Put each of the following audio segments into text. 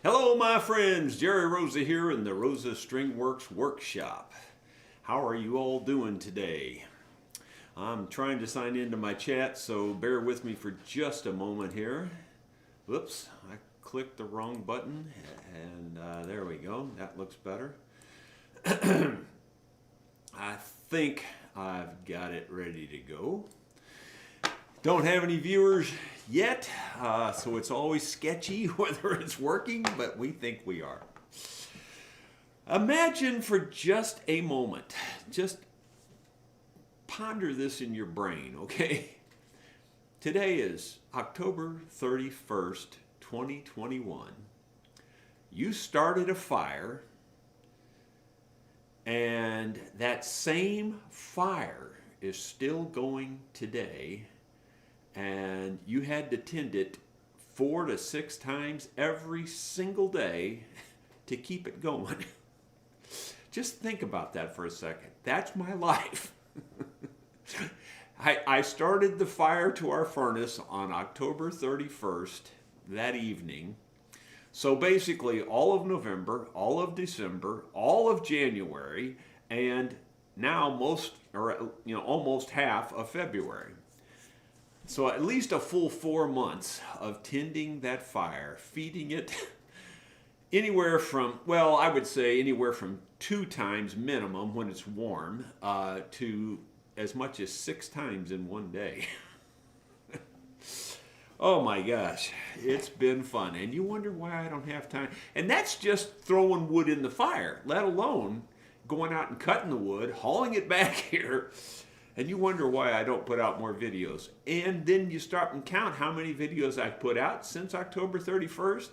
Hello, my friends. Jerry Rosa here in the Rosa String Works workshop. How are you all doing today? I'm trying to sign into my chat, so bear with me for just a moment here. Whoops, I clicked the wrong button, and there we go. That looks better. I think I've got it ready to go. Don't have any viewers yet, so it's always sketchy whether it's working, but we think we are. Imagine for just a moment, just ponder this in your brain, okay? Today is October 31st, 2021. You started a fire, and that same fire is still going today, and you had to tend it 4 to 6 times every single day to keep it going. Just think about that for a second. That's my life. I started the fire to our furnace on October 31st that evening. So basically all of November, all of December, all of January, and now almost half of February. So at least a full 4 months of tending that fire, feeding it anywhere from, well, I would say anywhere from 2 times minimum when it's warm to as much as 6 times in one day. Oh my gosh, it's been fun. And you wonder why I don't have time. And that's just throwing wood in the fire, let alone going out and cutting the wood, hauling it back here. And you wonder why I don't put out more videos. And then you start and count how many videos I've put out since October 31st.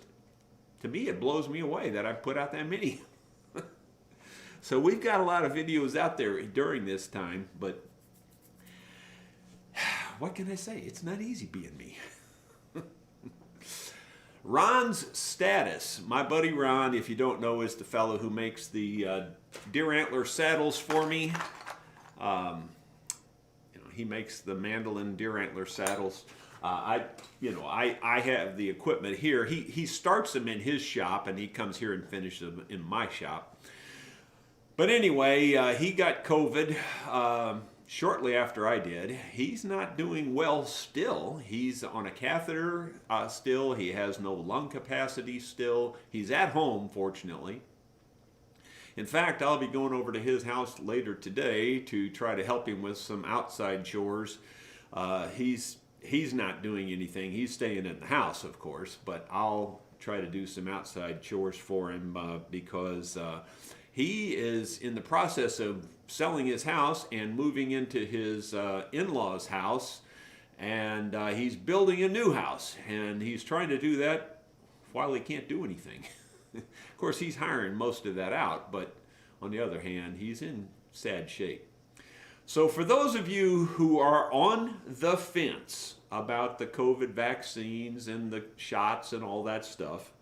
To me, it blows me away that I've put out that many. So we've got a lot of videos out there during this time, but what can I say? It's not easy being me. Ron's Status. My buddy Ron, if you don't know, is the fellow who makes the deer antler saddles for me. He makes the mandolin deer antler saddles. I have the equipment here. He starts them in his shop, and he comes here and finishes them in my shop. But anyway, he got COVID shortly after I did. He's not doing well still. He's on a catheter still. He has no lung capacity still. He's at home, fortunately. In fact, I'll be going over to his house later today to try to help him with some outside chores. He's not doing anything. He's staying in the house, of course, but I'll try to do some outside chores for him because he is in the process of selling his house and moving into his in-laws' house, and he's building a new house, and he's trying to do that while he can't do anything. Of course, he's hiring most of that out, but on the other hand, he's in sad shape. So for those of you who are on the fence about the COVID vaccines and the shots and all that stuff,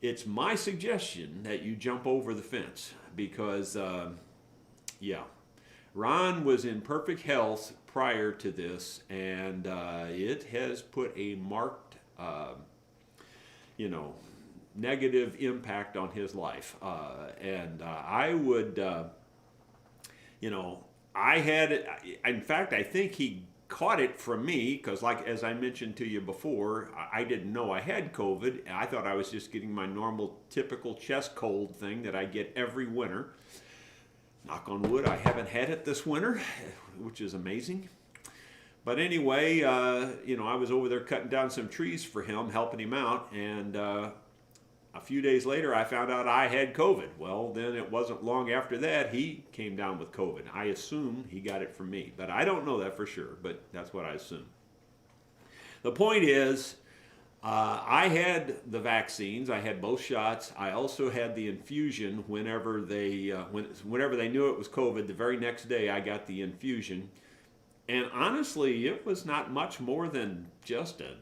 it's my suggestion that you jump over the fence because, Ron was in perfect health prior to this, and it has put a marked, negative impact on his life. I would, I had it, in fact, I think he caught it from me because, like as I mentioned to you before, I didn't know I had COVID. I thought I was just getting my normal, typical chest cold thing that I get every winter. Knock on wood, I haven't had it this winter, which is amazing. But anyway, I was over there cutting down some trees for him, helping him out, and a few days later, I found out I had COVID. Well, then it wasn't long after that he came down with COVID. I assume he got it from me, but I don't know that for sure, but that's what I assume. The point is, I had the vaccines. I had both shots. I also had the infusion whenever they knew it was COVID. The very next day, I got the infusion. And honestly, it was not much more than just in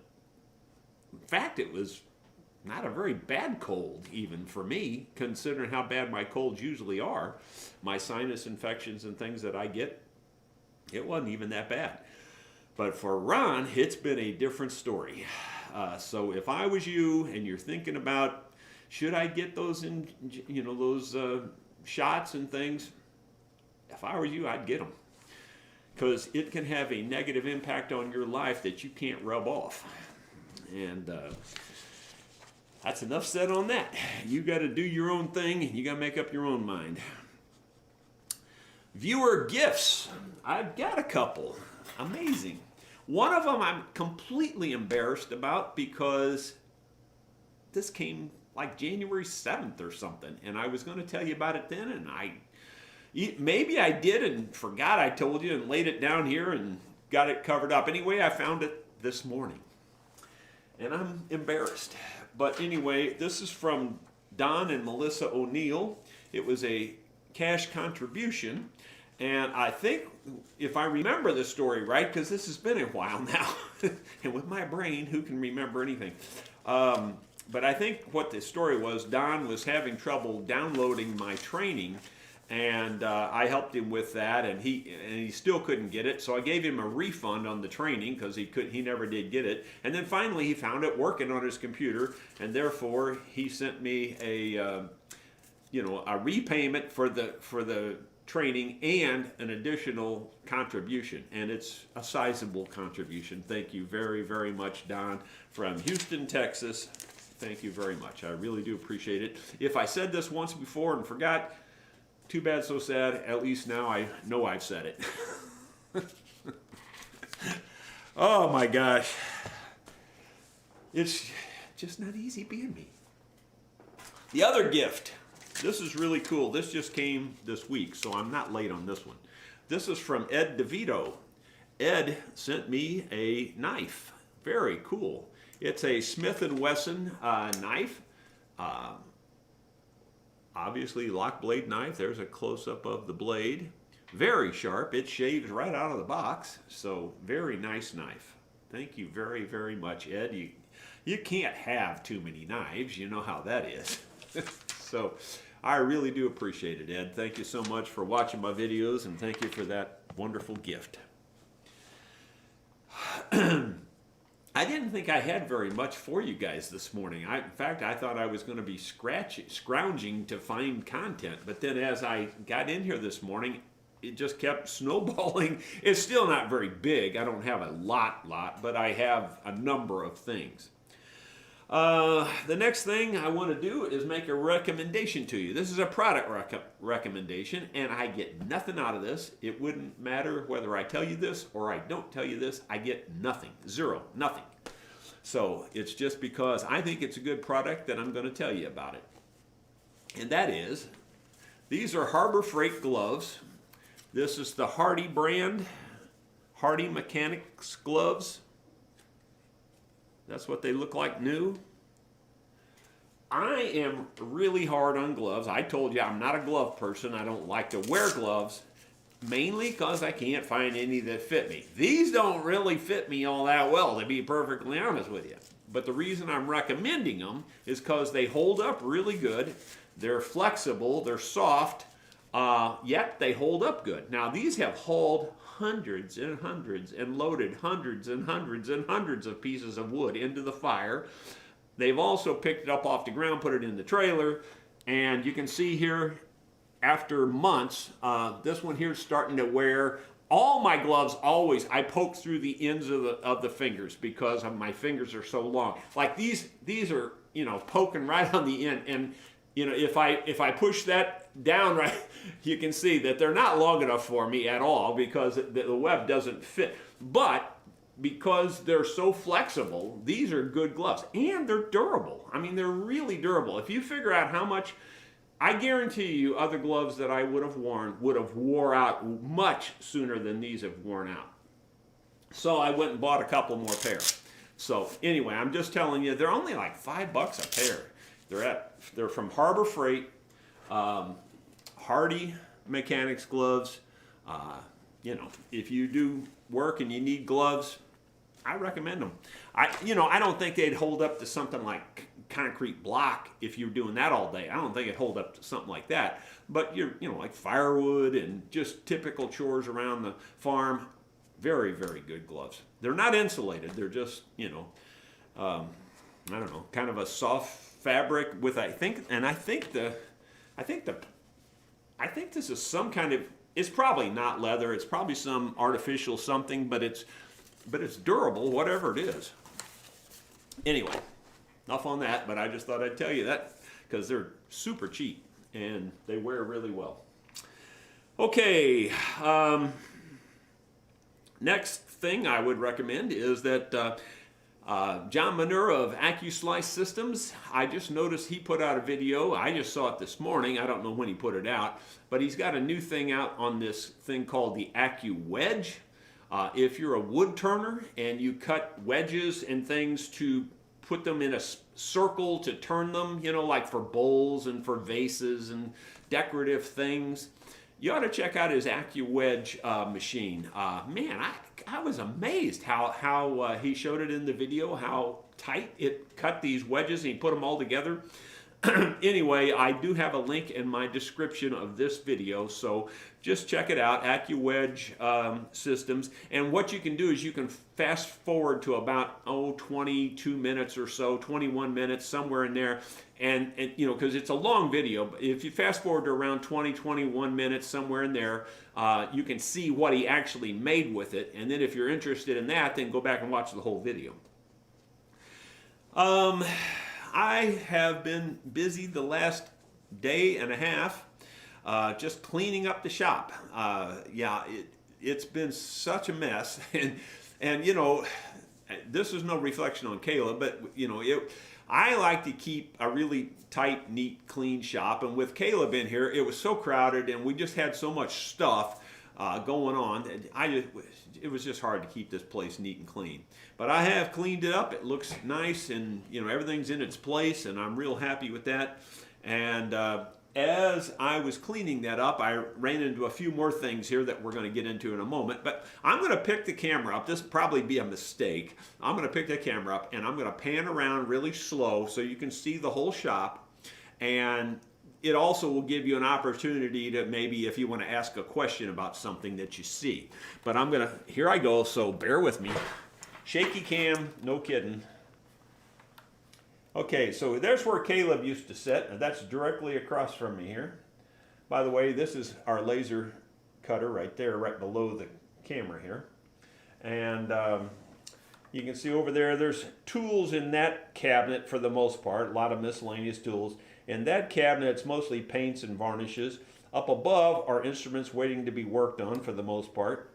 fact, it was not a very bad cold even for me, considering how bad my colds usually are. My sinus infections and things that I get, it wasn't even that bad. But for Ron, it's been a different story. So if I was you and you're thinking about Should I get those in, those shots and things? If I were you, I'd get them, because it can have a negative impact on your life that you can't rub off. And that's enough said on that. You got to do your own thing, and you got to make up your own mind. Viewer gifts. I've got a couple. Amazing. One of them I'm completely embarrassed about, because this came like January 7th or something, and I was going to tell you about it then, and maybe I did and forgot I told you and laid it down here and got it covered up. Anyway, I found it this morning, and I'm embarrassed. But anyway, this is from Don and Melissa O'Neill. It was a cash contribution, and I think, if I remember the story right, because this has been a while now, and with my brain, who can remember anything? But I think what the story was, Don was having trouble downloading my training, and I helped him with that, and he still couldn't get it, so I gave him a refund on the training, because he never did get it. And then finally he found it working on his computer, and therefore he sent me a repayment for the training and an additional contribution, and it's a sizable contribution. Thank you very, very much, Don, from Houston, Texas. Thank you very much. I really do appreciate it. If I said this once before and forgot, too bad, so sad. At least now I know I've said it. Oh my gosh. It's just not easy being me. The other gift. This is really cool. This just came this week, so I'm not late on this one. This is from Ed DeVito. Ed sent me a knife. Very cool. It's a Smith & Wesson knife. Obviously, lock blade knife. There's a close-up of the blade. Very sharp. It shaves right out of the box. So, very nice knife. Thank you very, very much, Ed. You can't have too many knives. You know how that is. So, I really do appreciate it, Ed. Thank you so much for watching my videos, and thank you for that wonderful gift. I didn't think I had very much for you guys this morning. In fact, I thought I was going to be scrounging to find content. But then as I got in here this morning, it just kept snowballing. It's still not very big. I don't have a lot, but I have a number of things. The next thing I want to do is make a recommendation to you. This is a product recommendation, and I get nothing out of this. It wouldn't matter whether I tell you this or I don't tell you this. I get nothing. Zero. Nothing. So it's just because I think it's a good product that I'm going to tell you about it. And that is, these are Harbor Freight gloves. This is the Hardy brand, Hardy Mechanics gloves. That's what they look like new. I am really hard on gloves. I told you I'm not a glove person. I don't like to wear gloves, mainly because I can't find any that fit me. These don't really fit me all that well, to be perfectly honest with you. But the reason I'm recommending them is because they hold up really good. They're flexible, they're soft, yet they hold up good. Now these have hauled hundreds and hundreds and loaded hundreds and hundreds and hundreds of pieces of wood into the fire. They've also picked it up off the ground, put it in the trailer, and you can see here after months, this one here is starting to wear. All my gloves always, I poke through the ends of the fingers because my fingers are so long. Like these are, poking right on the end, and if I push that down right, you can see that they're not long enough for me at all because the web doesn't fit. But because they're so flexible, these are good gloves, and they're durable. I mean, they're really durable. If you figure out how much, I guarantee you other gloves that I would have worn would have wore out much sooner than these have worn out. So I went and bought a couple more pairs. So anyway, I'm just telling you, they're only like $5 a pair. They're from Harbor Freight, Hardy Mechanics gloves. If you do work and you need gloves, I recommend them. I don't think they'd hold up to something like concrete block if you're doing that all day. I don't think it'd hold up to something like that. But like firewood and just typical chores around the farm, very, very good gloves. They're not insulated. They're just, kind of a soft fabric with I think this is some kind of, it's probably not leather, it's probably some artificial something, but it's durable, whatever it is. Anyway, enough on that, but I just thought I'd tell you that because they're super cheap and they wear really well. Okay, next thing I would recommend is that John Manura of AccuSlice Systems, I just noticed he put out a video. I just saw it this morning. I don't know when he put it out, but he's got a new thing out on this thing called the AccuWedge. If you're a wood turner and you cut wedges and things to put them in a circle to turn them, you know, like for bowls and for vases and decorative things, you ought to check out his AccuWedge machine. Man, I was amazed how he showed it in the video, how tight it cut these wedges and he put them all together. Anyway, I do have a link in my description of this video, so just check it out, AccuWedge Systems. And what you can do is you can fast forward to about 22 minutes or so, 21 minutes, somewhere in there. And you know, because it's a long video, but if you fast forward to around 21 minutes, somewhere in there, you can see what he actually made with it. And then if you're interested in that, then go back and watch the whole video. I have been busy the last day and a half just cleaning up the shop. Yeah, it's been such a mess. And you know, this is no reflection on Caleb, but you know, I like to keep a really tight, neat, clean shop. And with Caleb in here, it was so crowded and we just had so much stuff going on. It was just hard to keep this place neat and clean. But I have cleaned it up. It looks nice and you know, everything's in its place and I'm real happy with that. And as I was cleaning that up, I ran into a few more things here that we're going to get into in a moment. But I'm going to pick the camera up. This will probably be a mistake. I'm going to pick the camera up and I'm going to pan around really slow so you can see the whole shop. And it also will give you an opportunity to maybe if you want to ask a question about something that you see. But here I go, so bear with me. Shaky cam, no kidding. Okay, so there's where Caleb used to sit, and that's directly across from me here. By the way, this is our laser cutter right there, right below the camera here. And you can see over there, there's tools in that cabinet for the most part, a lot of miscellaneous tools. In that cabinet, it's mostly paints and varnishes. Up above are instruments waiting to be worked on for the most part.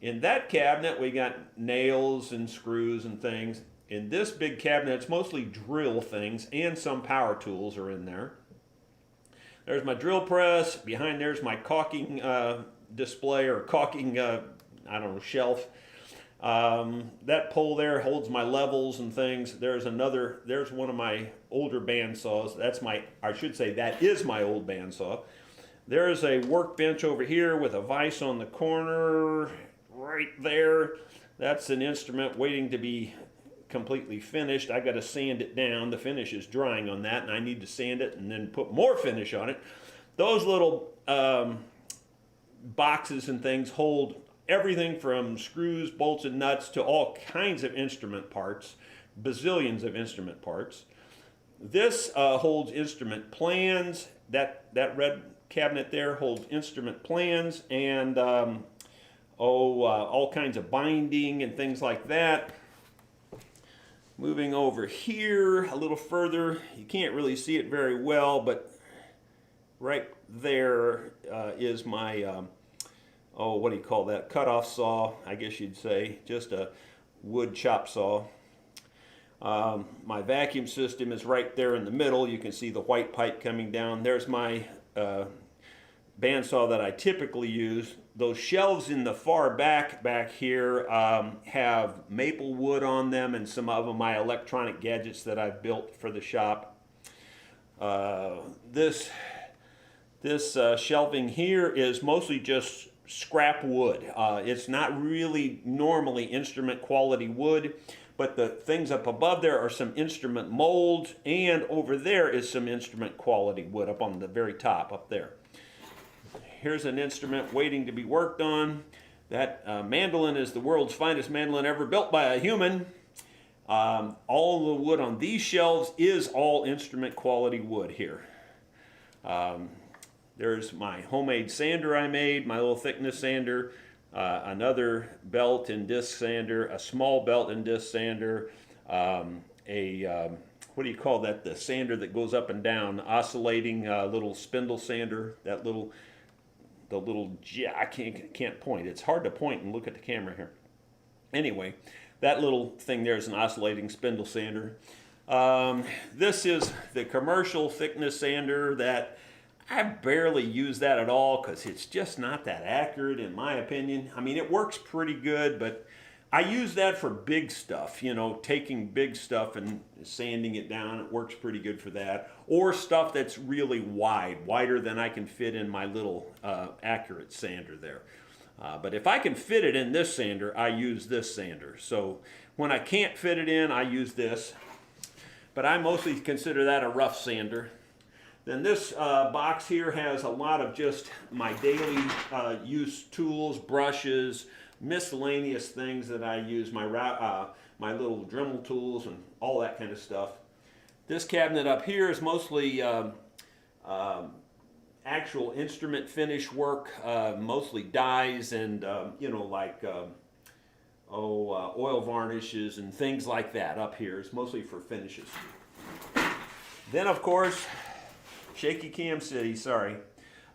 In that cabinet, we got nails and screws and things. In this big cabinet, it's mostly drill things and some power tools are in there. There's my drill press. Behind there's my caulking display or caulking, I don't know, shelf. That pole there holds my levels and things. There's one of my older bandsaws. That is my old bandsaw. There's a workbench over here with a vise on the corner right there. That's an instrument waiting to be completely finished. I got to sand it down. The finish is drying on that and I need to sand it and then put more finish on it. Those little boxes and things hold everything from screws, bolts, and nuts to all kinds of instrument parts, bazillions of instrument parts. This holds instrument plans. That red cabinet there holds instrument plans and all kinds of binding and things like that. Moving over here a little further, you can't really see it very well, but right there is my what do you call that? Cutoff saw, I guess you'd say, just a wood chop saw. My vacuum system is right there in the middle. You can see the white pipe coming down. There's my bandsaw that I typically use. Those shelves in the far back here have maple wood on them and some of my electronic gadgets that I've built for the shop. This shelving here is mostly just scrap wood. It's not really normally instrument quality wood, but the things up above there are some instrument molds, and over there is some instrument quality wood up on the very top up there. Here's an instrument waiting to be worked on. That mandolin is the world's finest mandolin ever built by a human. All the wood on these shelves is all instrument quality wood here. There's my homemade sander I made, my little thickness sander, another belt and disc sander, a small belt and disc sander, what do you call that? The sander that goes up and down, oscillating little spindle sander. I can't point. It's hard to point and look at the camera here. Anyway, that little thing there is an oscillating spindle sander. This is the commercial thickness sander that I barely use that at all because it's just not that accurate in my opinion. I mean, it works pretty good, but I use that for big stuff, you know, taking big stuff and sanding it down. It works pretty good for that. Or stuff that's really wide, wider than I can fit in my little accurate sander there. But if I can fit it in this sander, I use this sander. So when I can't fit it in, I use this. But I mostly consider that a rough sander. Then this box here has a lot of just my daily use tools, brushes, miscellaneous things that I use, my little Dremel tools and all that kind of stuff. This cabinet up here is mostly actual instrument finish work, mostly dyes and you know, like oil varnishes and things like that. Up here it's mostly for finishes. Then of course, shaky cam city, sorry.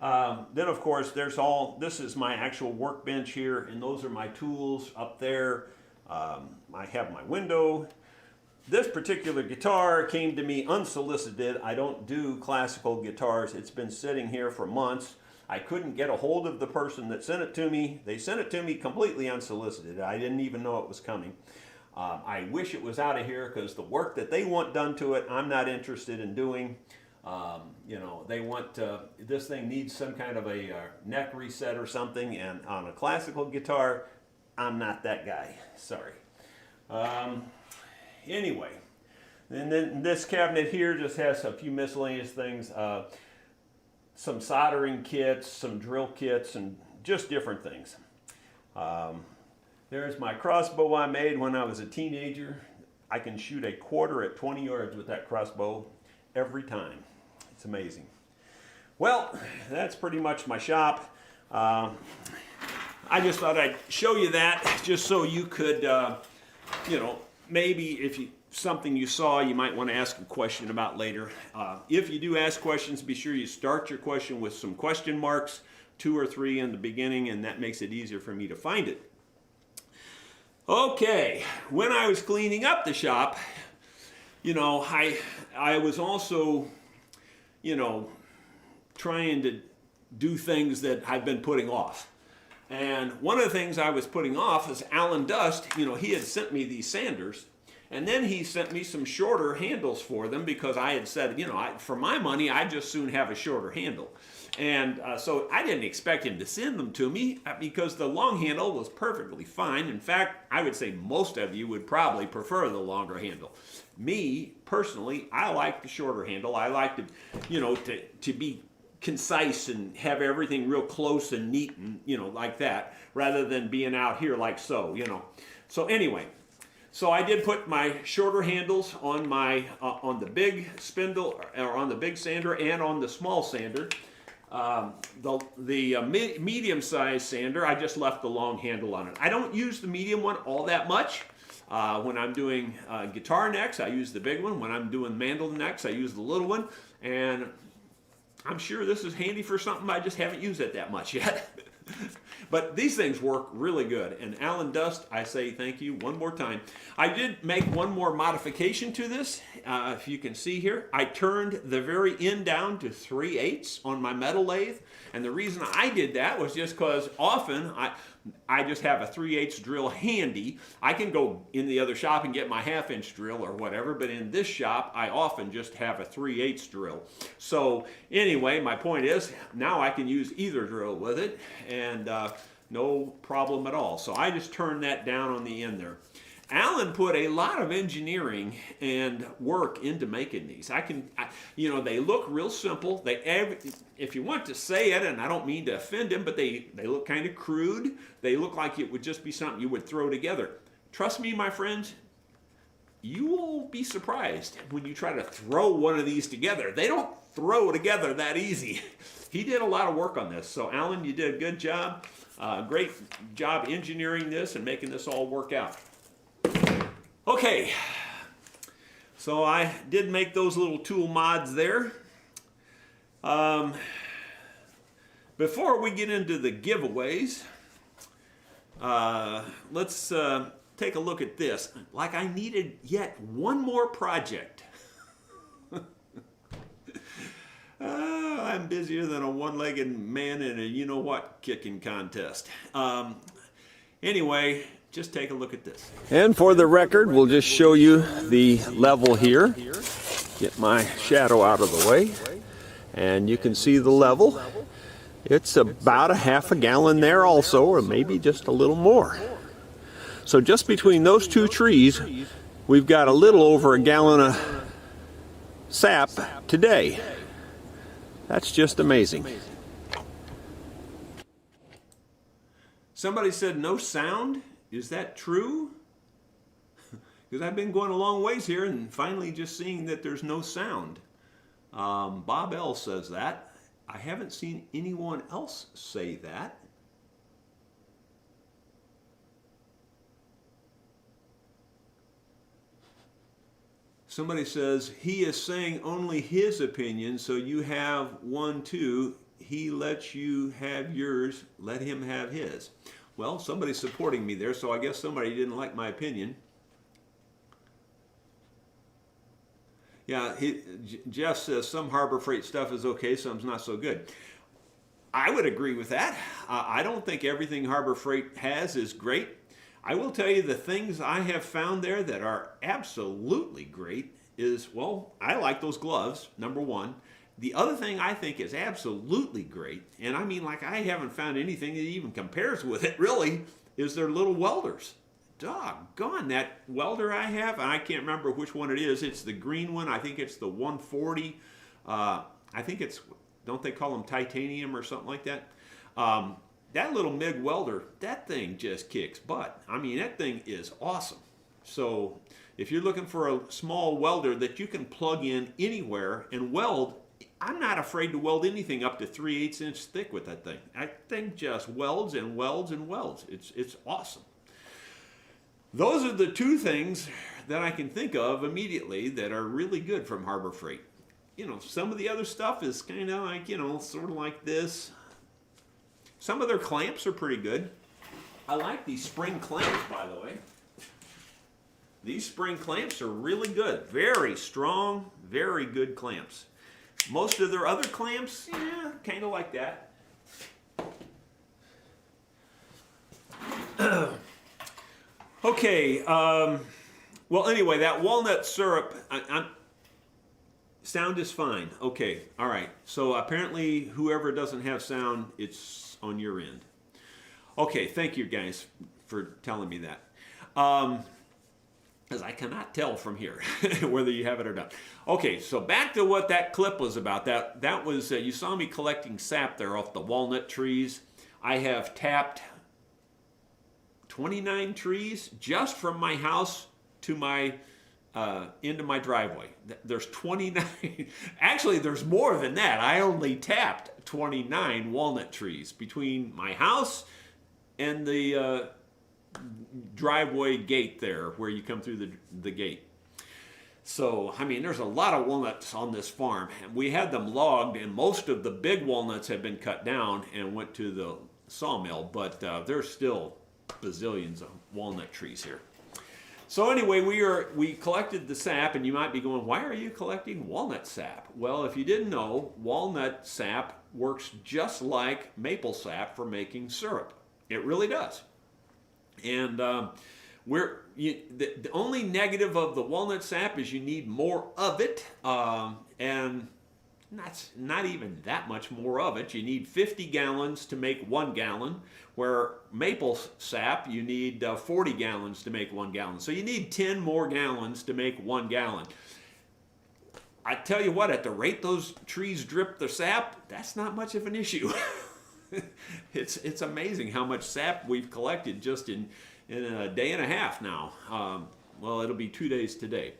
Then of course this is my actual workbench here, and those are my tools up there. I have my window. This particular guitar came to me unsolicited. I don't do classical guitars. It's been sitting here for months. I couldn't get a hold of the person that sent it to me. They sent it to me completely unsolicited. I didn't even know it was coming. I wish it was out of here because the work that they want done to it, I'm not interested in doing. You know, they want this thing needs some kind of a neck reset or something, and on a classical guitar, I'm not that guy. Sorry. Anyway, and then this cabinet here just has a few miscellaneous things, some soldering kits, some drill kits, and just different things. There's my crossbow I made when I was a teenager. I can shoot a quarter at 20 yards with that crossbow every time. It's amazing. Well, that's pretty much my shop. I just thought I'd show you that just so you could, you know, maybe if something you saw you might want to ask a question about later. If you do ask questions, be sure you start your question with some question marks, 2 or 3 in the beginning, and that makes it easier for me to find it. Okay, when I was cleaning up the shop, you know, I was also, you know, trying to do things that I've been putting off. And one of the things I was putting off is Alan Dust. You know, he had sent me these sanders, and then he sent me some shorter handles for them because I had said, you know, for my money, I'd just soon have a shorter handle. And so I didn't expect him to send them to me because the long handle was perfectly fine. In fact, I would say most of you would probably prefer the longer handle. Me, personally, I like the shorter handle. I like to, you know, to be concise and have everything real close and neat and, you know, like that, rather than being out here like so, you know. So anyway, so I did put my shorter handles on my on the big spindle, or on the big sander, and on the small sander. The medium-sized sander, I just left the long handle on it. I don't use the medium one all that much. When I'm doing guitar necks, I use the big one. When I'm doing mandolin necks, I use the little one. And I'm sure this is handy for something. I just haven't used it that much yet. But these things work really good. And Alan Dust, I say thank you one more time. I did make one more modification to this. If you can see here, I turned the very end down to 3/8 on my metal lathe. And the reason I did that was just because often I just have a 3/8 drill handy. I can go in the other shop and get my 1/2-inch drill or whatever, but in this shop, I often just have a 3/8 drill. So anyway, my point is, now I can use either drill with it, and no problem at all. So I just turned that down on the end there. Alan put a lot of engineering and work into making these. You know, they look real simple. If you want to say it, and I don't mean to offend him, but they look kind of crude. They look like it would just be something you would throw together. Trust me, my friends, you will be surprised when you try to throw one of these together. They don't throw together that easy. He did a lot of work on this. So Alan, you did a good job. Great job engineering this and making this all work out. Okay, so I did make those little tool mods there. Before we get into the giveaways, let's take a look at this. Like I needed yet one more project. I'm busier than a one-legged man in a you-know-what kicking contest. Anyway, just take a look at this. And for the record, we'll just show you the level here. Get my shadow out of the way. And you can see the level. It's about a half a gallon there also, or maybe just a little more. So just between those two trees, we've got a little over a gallon of sap today. That's just amazing. Somebody said no sound. Is that true? Because I've been going a long ways here and finally just seeing that there's no sound. Bob L says that. I haven't seen anyone else say that. Somebody says, he is saying only his opinion, so you have one too. He lets you have yours, let him have his. Well, somebody's supporting me there, so I guess somebody didn't like my opinion. Yeah, Jeff says some Harbor Freight stuff is okay, some's not so good. I would agree with that. I don't think everything Harbor Freight has is great. I will tell you the things I have found there that are absolutely great is, well, I like those gloves, number one. The other thing I think is absolutely great, and I mean like I haven't found anything that even compares with it really, is their little welders. Doggone, that welder I have, and I can't remember which one it is. It's the green one. I think it's the 140. I think it's, don't they call them titanium or something like that? That little MIG welder, that thing just kicks butt. I mean, that thing is awesome. So if you're looking for a small welder that you can plug in anywhere and weld, I'm not afraid to weld anything up to 3/8 inch thick with that thing. That thing just welds and welds and welds. It's awesome. Those are the two things that I can think of immediately that are really good from Harbor Freight. You know, some of the other stuff is kind of like, you know, sort of like this. Some of their clamps are pretty good. I like these spring clamps, by the way. These spring clamps are really good. Very strong, very good clamps. Most of their other clamps, yeah, kind of like that. Okay, well anyway, that walnut syrup, sound is fine. Okay, all right. So apparently whoever doesn't have sound, it's on your end. Okay, thank you guys for telling me that. Because I cannot tell from here whether you have it or not. Okay, so back to what that clip was about. That was, you saw me collecting sap there off the walnut trees. I have tapped 29 trees just from my house to my into my driveway. There's 29. Actually, there's more than that. I only tapped 29 walnut trees between my house and the driveway gate there where you come through the gate. So, I mean, there's a lot of walnuts on this farm. And we had them logged, and most of the big walnuts have been cut down and went to the sawmill, but there's still bazillions of walnut trees here. So anyway, we collected the sap, and you might be going, why are you collecting walnut sap? Well, if you didn't know, walnut sap works just like maple sap for making syrup. It really does. And the only negative of the walnut sap is you need more of it, and not even that much more of it. You need 50 gallons to make 1 gallon, where maple sap, you need 40 gallons to make 1 gallon. So you need 10 more gallons to make 1 gallon. I tell you what, at the rate those trees drip the sap, that's not much of an issue. It's amazing how much sap we've collected just in a day and a half now. well, it'll be 2 days today,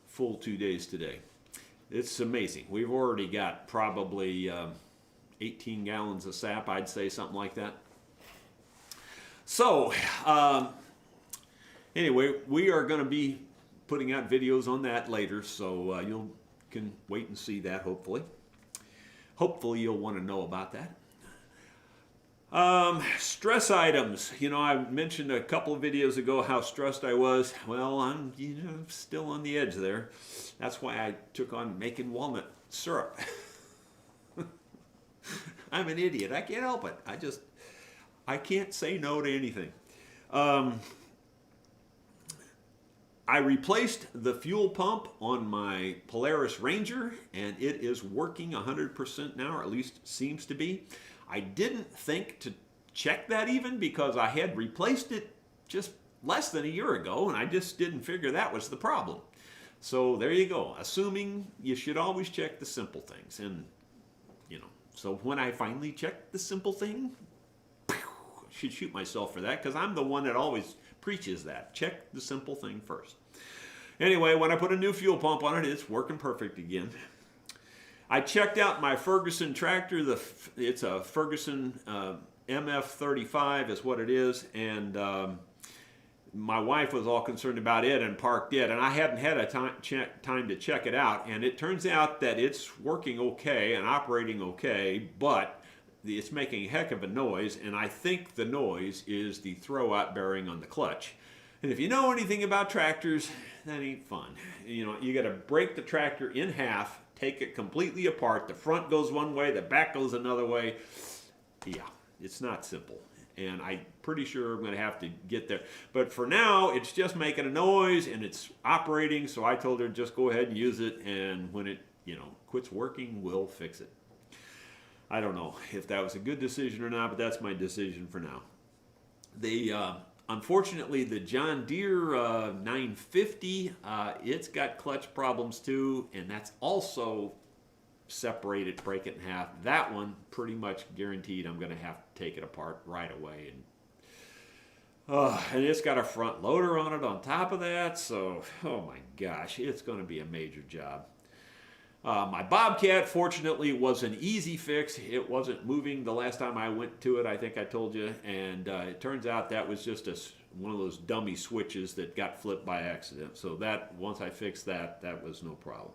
full 2 days today. It's amazing. We've already got probably 18 gallons of sap, I'd say, something like that. So, anyway, we are going to be putting out videos on that later, so you can wait and see that, hopefully. Hopefully you'll want to know about that. Stress items. You know, I mentioned a couple of videos ago how stressed I was. Well, I'm still on the edge there. That's why I took on making walnut syrup. I'm an idiot. I can't help it. I can't say no to anything. I replaced the fuel pump on my Polaris Ranger, and it is working 100% now, or at least seems to be. I didn't think to check that even because I had replaced it just less than a year ago, and I just didn't figure that was the problem. So there you go. Assuming you should always check the simple things. And, you know, so when I finally checked the simple thing, I should shoot myself for that because I'm the one that always preaches that. Check the simple thing first. Anyway, when I put a new fuel pump on it, it's working perfect again. I checked out my Ferguson tractor. It's a Ferguson MF35 is what it is, and my wife was all concerned about it and parked it, and I hadn't had a time to check it out, and it turns out that it's working okay and operating okay, but it's making a heck of a noise, and I think the noise is the throwout bearing on the clutch. And if you know anything about tractors, that ain't fun. You know, you got to break the tractor in half, take it completely apart. The front goes one way, the back goes another way. Yeah, it's not simple. And I'm pretty sure I'm going to have to get there. But for now, it's just making a noise and it's operating. So I told her just go ahead and use it. And when it, quits working, we'll fix it. I don't know if that was a good decision or not, but that's my decision for now. Unfortunately, the John Deere 950, it's got clutch problems too, and that's also separated, break it in half. That one, pretty much guaranteed I'm going to have to take it apart right away. And it's got a front loader on it on top of that, so, oh my gosh, it's going to be a major job. My Bobcat, fortunately, was an easy fix. It wasn't moving the last time I went to it, I think I told you, and it turns out that was just one of those dummy switches that got flipped by accident. So that, once I fixed that, that was no problem.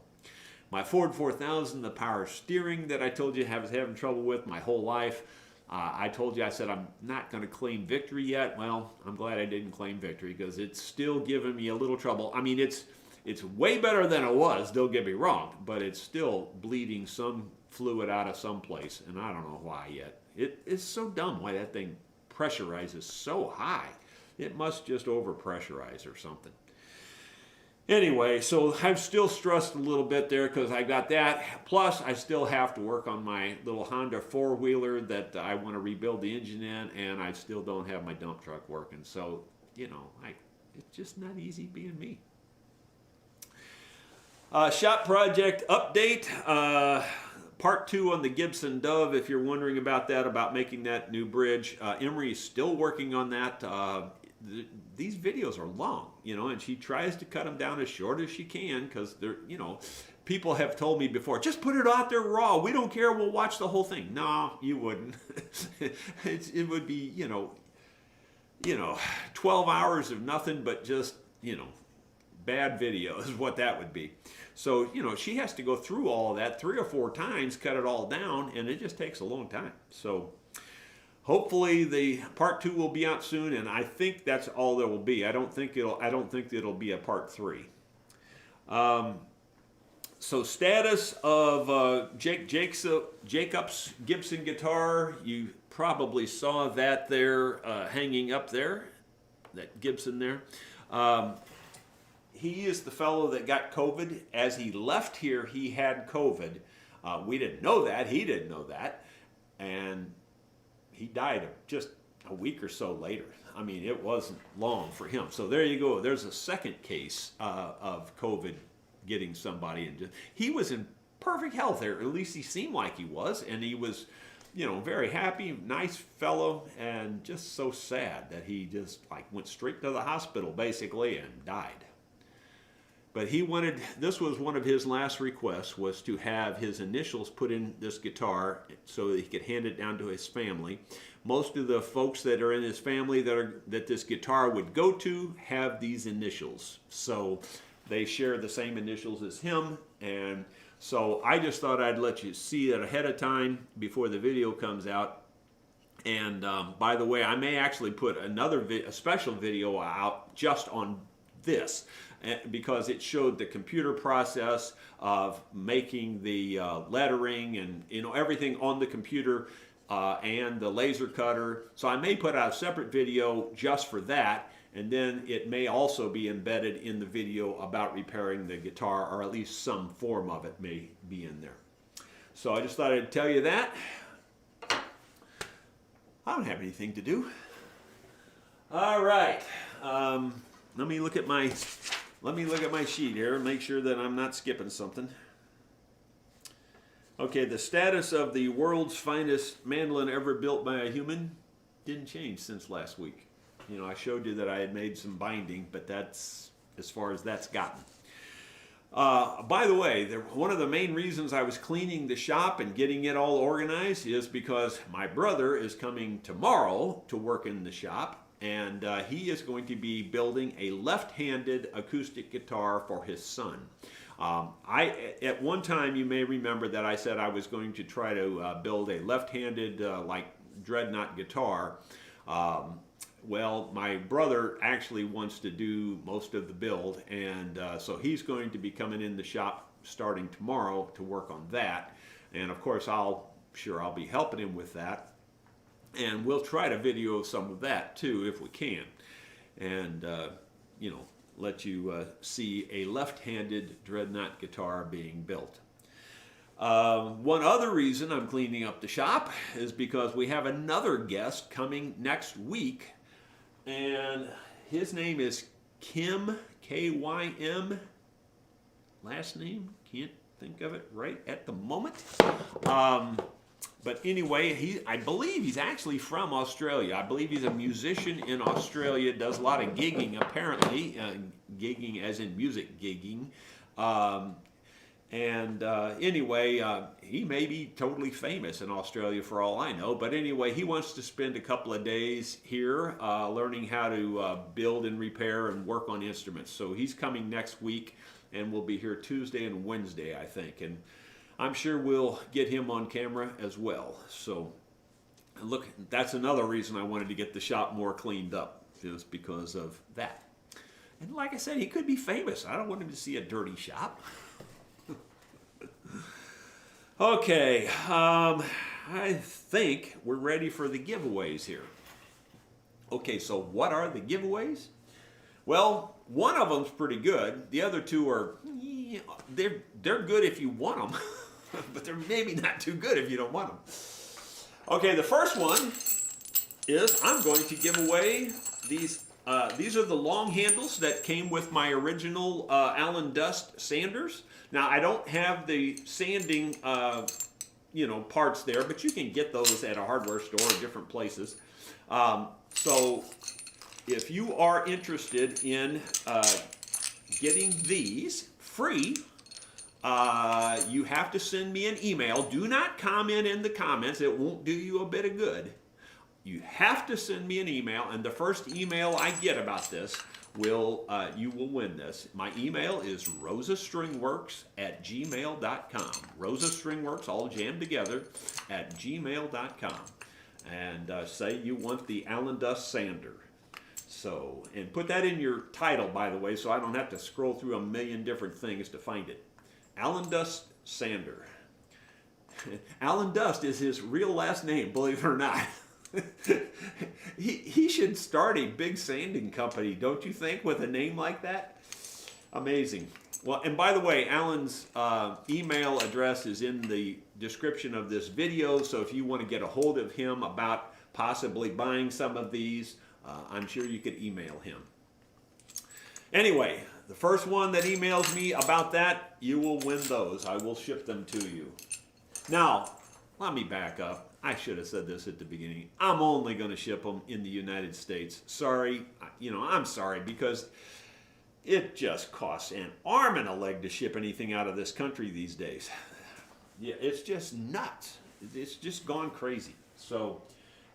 My Ford 4000, the power steering that I told you I was having trouble with my whole life, I told you, I said I'm not going to claim victory yet. Well, I'm glad I didn't claim victory because it's still giving me a little trouble. I mean, it's way better than it was, don't get me wrong, but it's still bleeding some fluid out of some place, and I don't know why yet. It's so dumb why that thing pressurizes so high. It must just overpressurize or something. Anyway, so I'm still stressed a little bit there because I got that. Plus, I still have to work on my little Honda four-wheeler that I want to rebuild the engine in, and I still don't have my dump truck working. So, it's just not easy being me. Shop project update, part 2 on the Gibson Dove, if you're wondering about that, about making that new bridge. Emery is still working on that. These videos are long, and she tries to cut them down as short as she can because they're, people have told me before, just put it out there raw. We don't care. We'll watch the whole thing. No, you wouldn't. It would be, 12 hours of nothing but just, bad video is what that would be. So, she has to go through all of that 3 or 4 times, cut it all down, and it just takes a long time. So, hopefully the part 2 will be out soon, and I think that's all there will be. I don't think it'll be a part 3. So, status of Jacob's Gibson guitar. You probably saw that there hanging up there, that Gibson there. He is the fellow that got COVID. As he left here, he had COVID. We didn't know that. He didn't know that. And he died just a week or so later. I mean, it wasn't long for him. So there you go. There's a second case of COVID getting somebody. He was in perfect health there. At least he seemed like he was. And he was, very happy, nice fellow, and just so sad that he just went straight to the hospital, basically, and died. But he wanted, this was one of his last requests, was to have his initials put in this guitar so that he could hand it down to his family. Most of the folks that are in his family that this guitar would go to have these initials. So they share the same initials as him, and so I just thought I'd let you see it ahead of time before the video comes out. And by the way, I may actually put a special video out just on this, because it showed the computer process of making the lettering and everything on the computer and the laser cutter. So I may put out a separate video just for that, and then it may also be embedded in the video about repairing the guitar, or at least some form of it may be in there. So I just thought I'd tell you that. I don't have anything to do. All right. Let me look at my sheet here and make sure that I'm not skipping something. Okay, the status of the world's finest mandolin ever built by a human didn't change since last week. I showed you that I had made some binding, but that's as far as that's gotten. By the way, one of the main reasons I was cleaning the shop and getting it all organized is because my brother is coming tomorrow to work in the shop, and he is going to be building a left-handed acoustic guitar for his son. At one time, you may remember that I said I was going to try to build a left-handed like dreadnought guitar. Well, my brother actually wants to do most of the build, and so he's going to be coming in the shop starting tomorrow to work on that. And of course, I'll be helping him with that. And we'll try to video some of that too if we can. And, let you see a left-handed dreadnought guitar being built. One other reason I'm cleaning up the shop is because we have another guest coming next week. And his name is Kim, K-Y-M. Last name, can't think of it right at the moment. But anyway, I believe he's actually from Australia. I believe he's a musician in Australia, does a lot of gigging apparently, gigging as in music gigging. Anyway, he may be totally famous in Australia for all I know. But anyway, he wants to spend a couple of days here learning how to build and repair and work on instruments. So he's coming next week, and we'll be here Tuesday and Wednesday, I think. And I'm sure we'll get him on camera as well. So look, that's another reason I wanted to get the shop more cleaned up, just because of that. And like I said, he could be famous. I don't want him to see a dirty shop. Okay, I think we're ready for the giveaways here. Okay, so what are the giveaways? Well, one of them's pretty good. The other two are, they're good if you want them, but they're maybe not too good if you don't want them. Okay, the first one is I'm going to give away these. These are the long handles that came with my original Allen Dust sanders. Now, I don't have the sanding, parts there, but you can get those at a hardware store or different places. So if you are interested in getting these free, you have to send me an email. Do not comment in the comments. It won't do you a bit of good. You have to send me an email, and the first email I get about this you will win this. My email is rosastringworks@gmail.com. Rosastringworks, all jammed together, @gmail.com. And say you want the Allen Dust sander. So, and put that in your title, by the way, so I don't have to scroll through a million different things to find it. Allen Dust sander. Allen Dust is his real last name, believe it or not. He should start a big sanding company, don't you think, with a name like that? Amazing. Well, and by the way, Alan's email address is in the description of this video, so if you want to get a hold of him about possibly buying some of these, I'm sure you could email him. Anyway, the first one that emails me about that, you will win those. I will ship them to you. Now, let me back up. I should have said this at the beginning. I'm only going to ship them in the United States. Sorry, I'm sorry, because it just costs an arm and a leg to ship anything out of this country these days. Yeah, it's just nuts. It's just gone crazy. So,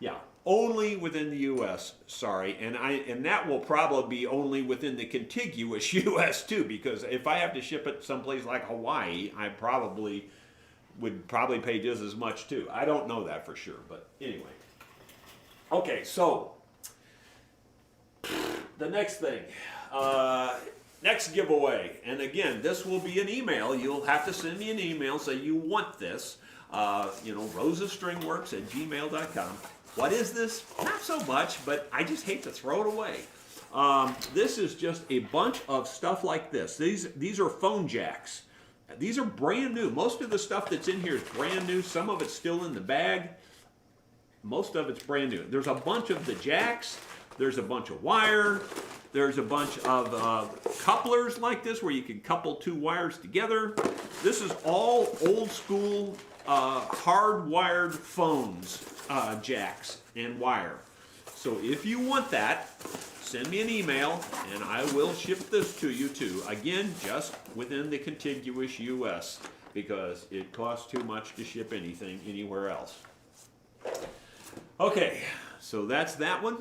yeah, only within the U.S. Sorry, and that will probably be only within the contiguous U.S. too, because if I have to ship it someplace like Hawaii, I would probably pay just as much too. I don't know that for sure, but anyway. Okay, so the next thing, next giveaway, and again, this will be an email. You'll have to send me an email, say you want this. rosastringworks@gmail.com. What is this? Not so much, but I just hate to throw it away. This is just a bunch of stuff like this. These are phone jacks. These are brand new. Most of the stuff that's in here is brand new. Some of it's still in the bag. Most of it's brand new. There's a bunch of the jacks. There's a bunch of wire. There's a bunch of couplers like this where you can couple two wires together. This is all old school hardwired phones, jacks and wire. So if you want that, send me an email and I will ship this to you too. Again, just within the contiguous U.S. because it costs too much to ship anything anywhere else. Okay, so that's that one.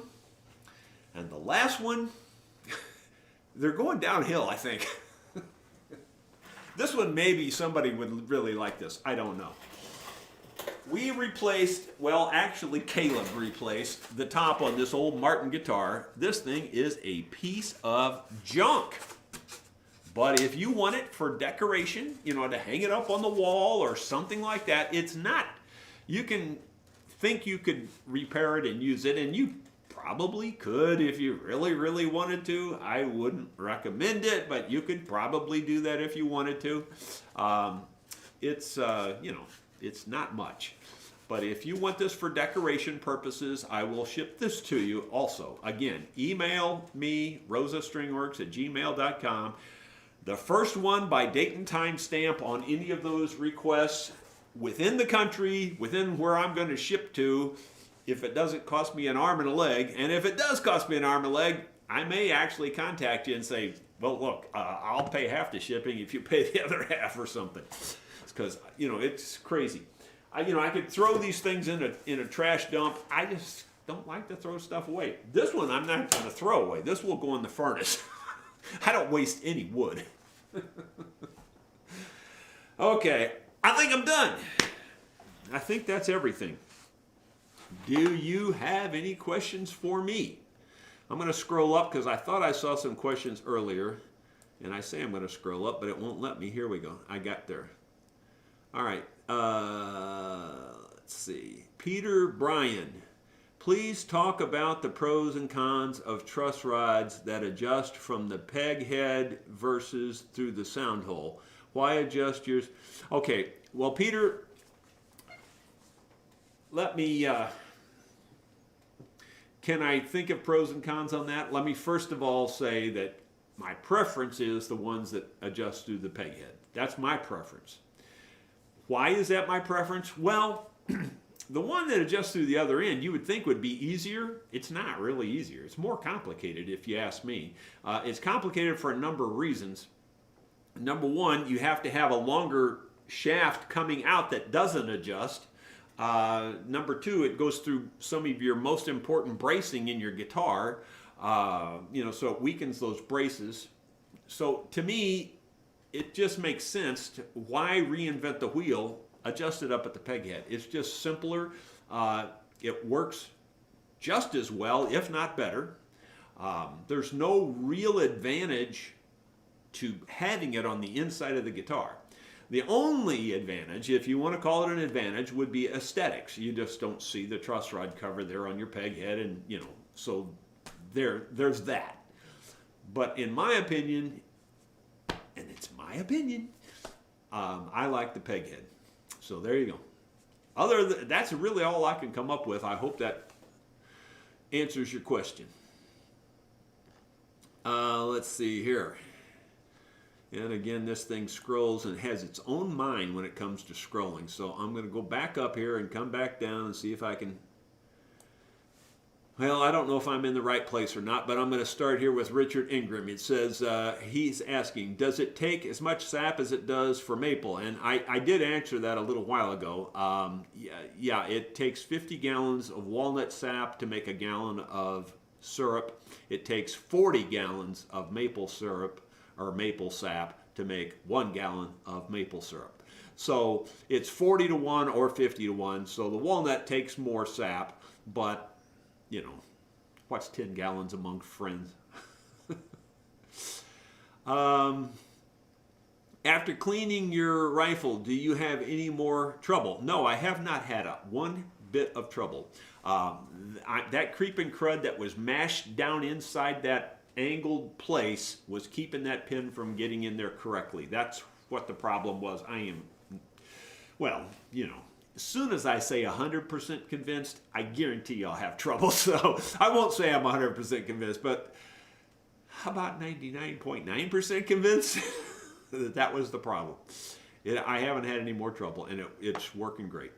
And the last one, they're going downhill, I think. This one, maybe somebody would really like this. I don't know. We replaced, well, actually Caleb replaced the top on this old Martin guitar. This thing is a piece of junk. But if you want it for decoration, you know, to hang it up on the wall or something like that, it's not. You can think you could repair it and use it, and you probably could if you really, really wanted to. I wouldn't recommend it, but you could probably do that if you wanted to. It's not much. But if you want this for decoration purposes, I will ship this to you also. Again, email me, rosastringworks@gmail.com. The first one by date and time stamp on any of those requests within the country, within where I'm going to ship to, if it doesn't cost me an arm and a leg, and if it does cost me an arm and a leg, I may actually contact you and say, well, look, I'll pay half the shipping if you pay the other half or something. Because, you know, it's crazy. I could throw these things in a trash dump. I just don't like to throw stuff away. This one I'm not going to throw away. This will go in the furnace. I don't waste any wood. Okay, I think I'm done. I think that's everything. Do you have any questions for me? I'm going to scroll up because I thought I saw some questions earlier. And I say I'm going to scroll up, but it won't let me. Here we go. I got there. All right. Let's see. Peter Bryan. Please talk about the pros and cons of truss rods that adjust from the peg head versus through the sound hole. Why adjust yours? Okay. Well, Peter, let me... can I think of pros and cons on that? Let me first of all say that my preference is the ones that adjust through the peg head. That's my preference. Why is that my preference? Well, the one that adjusts through the other end you would think would be easier. It's not really easier. It's more complicated if you ask me. It's complicated for a number of reasons. Number one, you have to have a longer shaft coming out that doesn't adjust. Number two, it goes through some of your most important bracing in your guitar, so it weakens those braces. So to me, it just makes sense to why reinvent the wheel, adjust it up at the peg head. It's just simpler. It works just as well, if not better. There's no real advantage to having it on the inside of the guitar. The only advantage, if you want to call it an advantage, would be aesthetics. You just don't see the truss rod cover there on your peg head, and so there's that. But in my opinion, and it's my opinion, I like the peg head. So there you go. That's really all I can come up with. I hope that answers your question. Let's see here. And again, this thing scrolls and has its own mind when it comes to scrolling. So I'm going to go back up here and come back down and see if I can Well, I don't know if I'm in the right place or not, but I'm going to start here with Richard Ingram. It says, he's asking, does it take as much sap as it does for maple? And I did answer that a little while ago. Yeah, it takes 50 gallons of walnut sap to make a gallon of syrup. It takes 40 gallons of maple syrup or maple sap to make 1 gallon of maple syrup. So it's 40 to 1 or 50 to 1. So the walnut takes more sap, but you know, what's 10 gallons among friends? After cleaning your rifle, do you have any more trouble? No, I have not had one bit of trouble. That creeping crud that was mashed down inside that angled place was keeping that pin from getting in there correctly. That's what the problem was. Well, you know, as soon as I say 100% convinced, I guarantee I'll have trouble. So I won't say I'm 100% convinced, but how about 99.9% convinced that that was the problem? I haven't had any more trouble, and it's working great.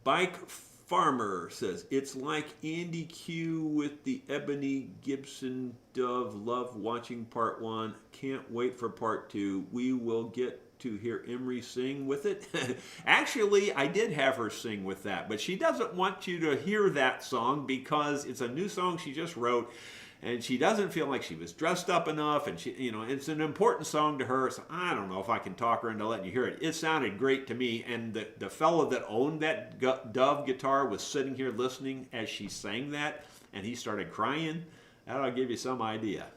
Bike Farmer says, it's like Andy Q with the Ebony Gibson Dove. Love watching part 1. Can't wait for part 2. We will get to hear Emery sing with it. Actually, I did have her sing with that, but she doesn't want you to hear that song because it's a new song she just wrote, and she doesn't feel like she was dressed up enough, and she, you know, it's an important song to her, so I don't know if I can talk her into letting you hear it. It sounded great to me, and the fellow that owned that Dove guitar was sitting here listening as she sang that, and he started crying. That'll give you some idea.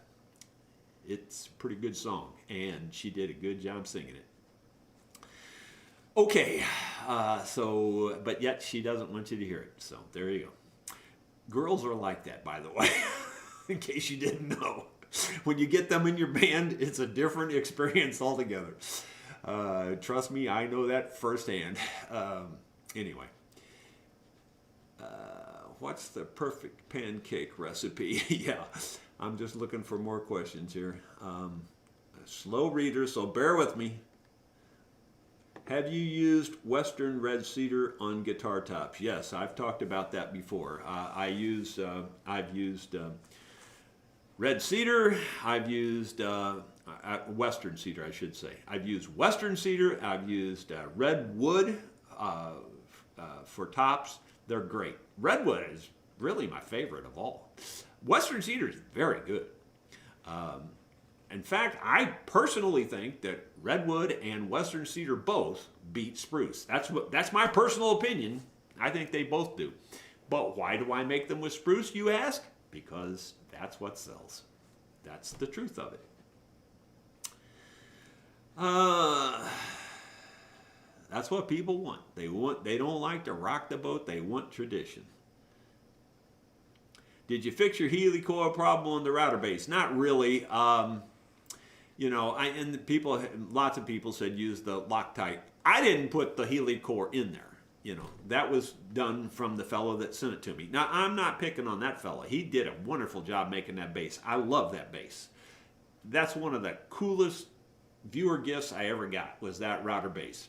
It's a pretty good song, and she did a good job singing it. Okay, but yet she doesn't want you to hear it, so there you go. Girls are like that, by the way, in case you didn't know. When you get them in your band, it's a different experience altogether. Trust me, I know that firsthand. Anyway, what's the perfect pancake recipe? Yeah, I'm just looking for more questions here. Slow reader, so bear with me. Have you used Western red cedar on guitar tops? Yes, I've talked about that before. I've used red cedar. I've used Western cedar, I should say. I've used Western cedar. I've used redwood for tops. They're great. Redwood is really my favorite of all. Western cedar is very good. In fact, I personally think that redwood and Western cedar both beat spruce. That's my personal opinion. I think they both do. But why do I make them with spruce, you ask? Because that's what sells. That's the truth of it. That's what people want. They don't like to rock the boat. They want tradition. Did you fix your Healy coil problem on the router base? Not really. You know, lots of people said use the Loctite. I didn't put the Healy core in there. You know, that was done from the fellow that sent it to me. Now, I'm not picking on that fellow. He did a wonderful job making that bass. I love that bass. That's one of the coolest viewer gifts I ever got, was that router bass.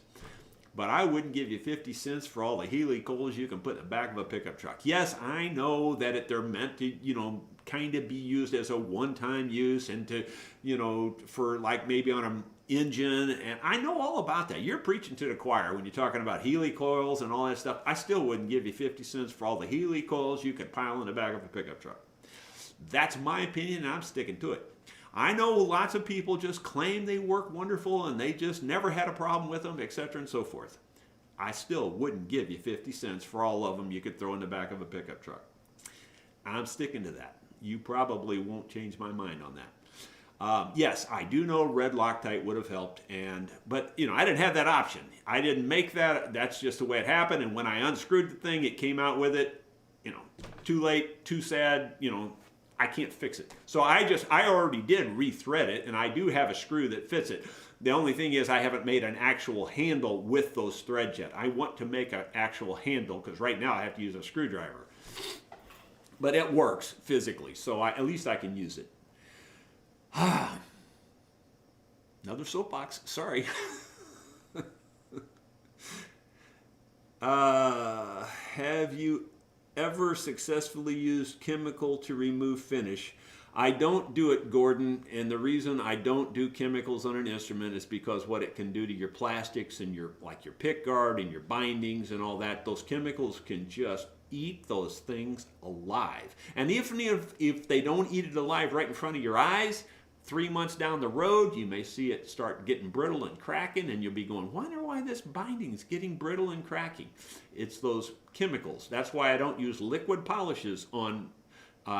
But I wouldn't give you 50 cents for all the Healy coils you can put in the back of a pickup truck. Yes, I know that they're meant to, you know, kind of be used as a one-time use and to, you know, for like maybe on an engine. And I know all about that. You're preaching to the choir when you're talking about Healy coils and all that stuff. I still wouldn't give you 50 cents for all the Healy coils you could pile in the back of a pickup truck. That's my opinion, and I'm sticking to it. I know lots of people just claim they work wonderful and they just never had a problem with them, etc. and so forth. I still wouldn't give you 50 cents for all of them you could throw in the back of a pickup truck. I'm sticking to that. You probably won't change my mind on that. Yes, I do know red Loctite would have helped, but you know, I didn't have that option. I didn't make that. That's just the way it happened. And when I unscrewed the thing, it came out with it. You know, too late, too sad. You know, I can't fix it. So I already did rethread it, and I do have a screw that fits it. The only thing is I haven't made an actual handle with those threads yet. I want to make an actual handle because right now I have to use a screwdriver. But it works physically, so at least I can use it. Another soapbox, sorry. have you ever successfully used chemical to remove finish? I don't do it, Gordon, and the reason I don't do chemicals on an instrument is because what it can do to your plastics and your pick guard and your bindings and all that, those chemicals can just eat those things alive. And if they don't eat it alive right in front of your eyes, 3 months down the road, you may see it start getting brittle and cracking, and you'll be going, wonder why this binding is getting brittle and cracking. It's those chemicals. That's why I don't use liquid polishes on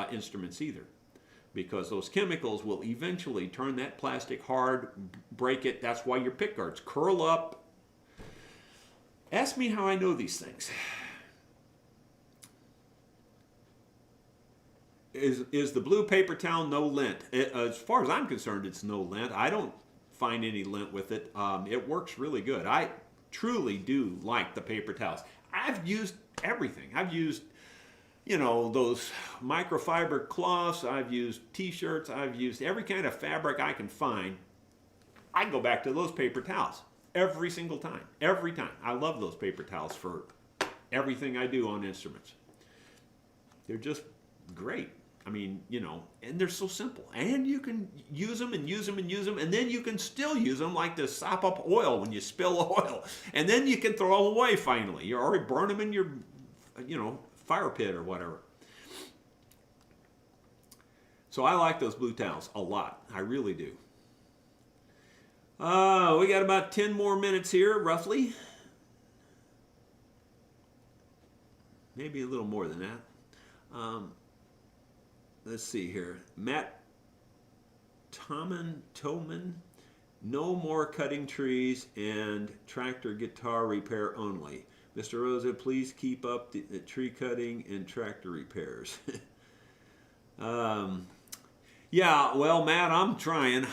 instruments either, because those chemicals will eventually turn that plastic hard, break it. That's why your pick guards curl up. Ask me how I know these things. Is the blue paper towel no lint? As far as I'm concerned, it's no lint. I don't find any lint with it. It works really good. I truly do like the paper towels. I've used everything. I've used, those microfiber cloths. I've used t-shirts. I've used every kind of fabric I can find. I go back to those paper towels every single time. Every time. I love those paper towels for everything I do on instruments. They're just great. I mean, and they're so simple. And you can use them and use them and use them, and then you can still use them like to sop up oil when you spill oil. And then you can throw them away finally. You already burn them in your, fire pit or whatever. So I like those blue towels a lot. I really do. We got about 10 more minutes here, roughly. Maybe a little more than that. Let's see here. Matt Toman, no more cutting trees and tractor guitar repair only. Mr. Rosa, please keep up the tree cutting and tractor repairs. Yeah, well, Matt, I'm trying.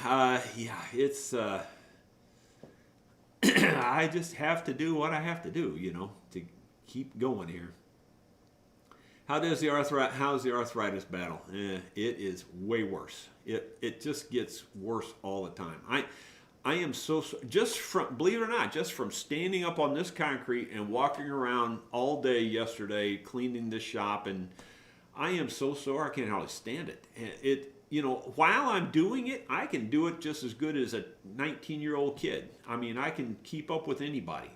It's I just have to do what I have to do, to keep going here. How's the arthritis battle? It is way worse. It just gets worse all the time. I am so just from, believe it or not, just from standing up on this concrete and walking around all day yesterday cleaning this shop, and I am so sore I can't hardly stand it. While I'm doing it, I can do it just as good as a 19-year-old kid. I mean, I can keep up with anybody.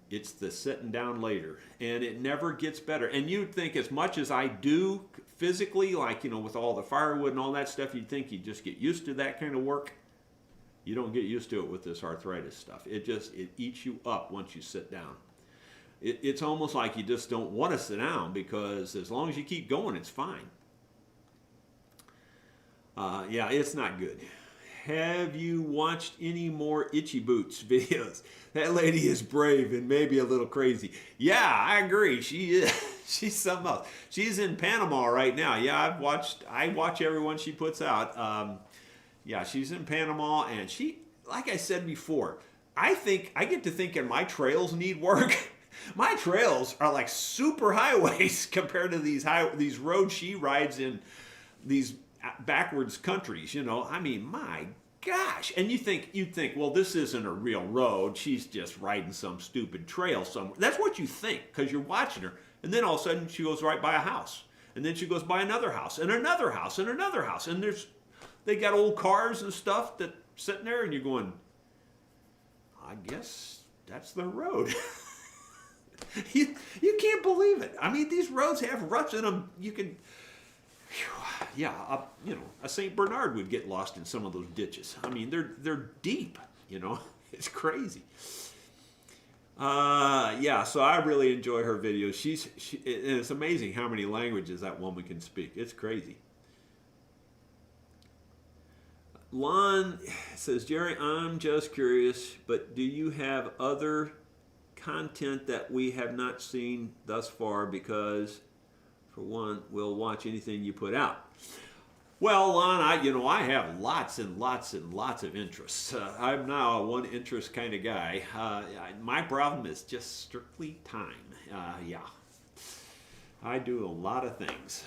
It's the sitting down later, and it never gets better. And you'd think as much as I do physically, like, with all the firewood and all that stuff, you'd think you'd just get used to that kind of work. You don't get used to it with this arthritis stuff. It eats you up once you sit down. It's almost like you just don't want to sit down, because as long as you keep going, it's fine. Yeah, it's not good. Have you watched any more Itchy Boots videos? That lady is brave and maybe a little crazy. Yeah, I agree. She is. She's something else. She's in Panama right now. Yeah, I watch every one she puts out. Yeah, she's in Panama, and she, like I said before, I get to thinking my trails need work. My trails are like super highways compared to these roads she rides in these backwards countries, I mean, my gosh. And you'd think, well, this isn't a real road. She's just riding some stupid trail somewhere. That's what you think, because you're watching her. And then all of a sudden she goes right by a house. And then she goes by another house and another house and another house. And they got old cars and stuff that sitting there, and you're going, I guess that's the road. You can't believe it. I mean, these roads have ruts in them. You can... Yeah, a St. Bernard would get lost in some of those ditches. I mean, they're deep, It's crazy. Yeah, so I really enjoy her videos. It's amazing how many languages that woman can speak. It's crazy. Lon says, Jerry, I'm just curious, but do you have other content that we have not seen thus far? Because, for one, we'll watch anything you put out. Well, Lon, I have lots and lots and lots of interests. I'm now a one interest kind of guy. My problem is just strictly time. Yeah, I do a lot of things.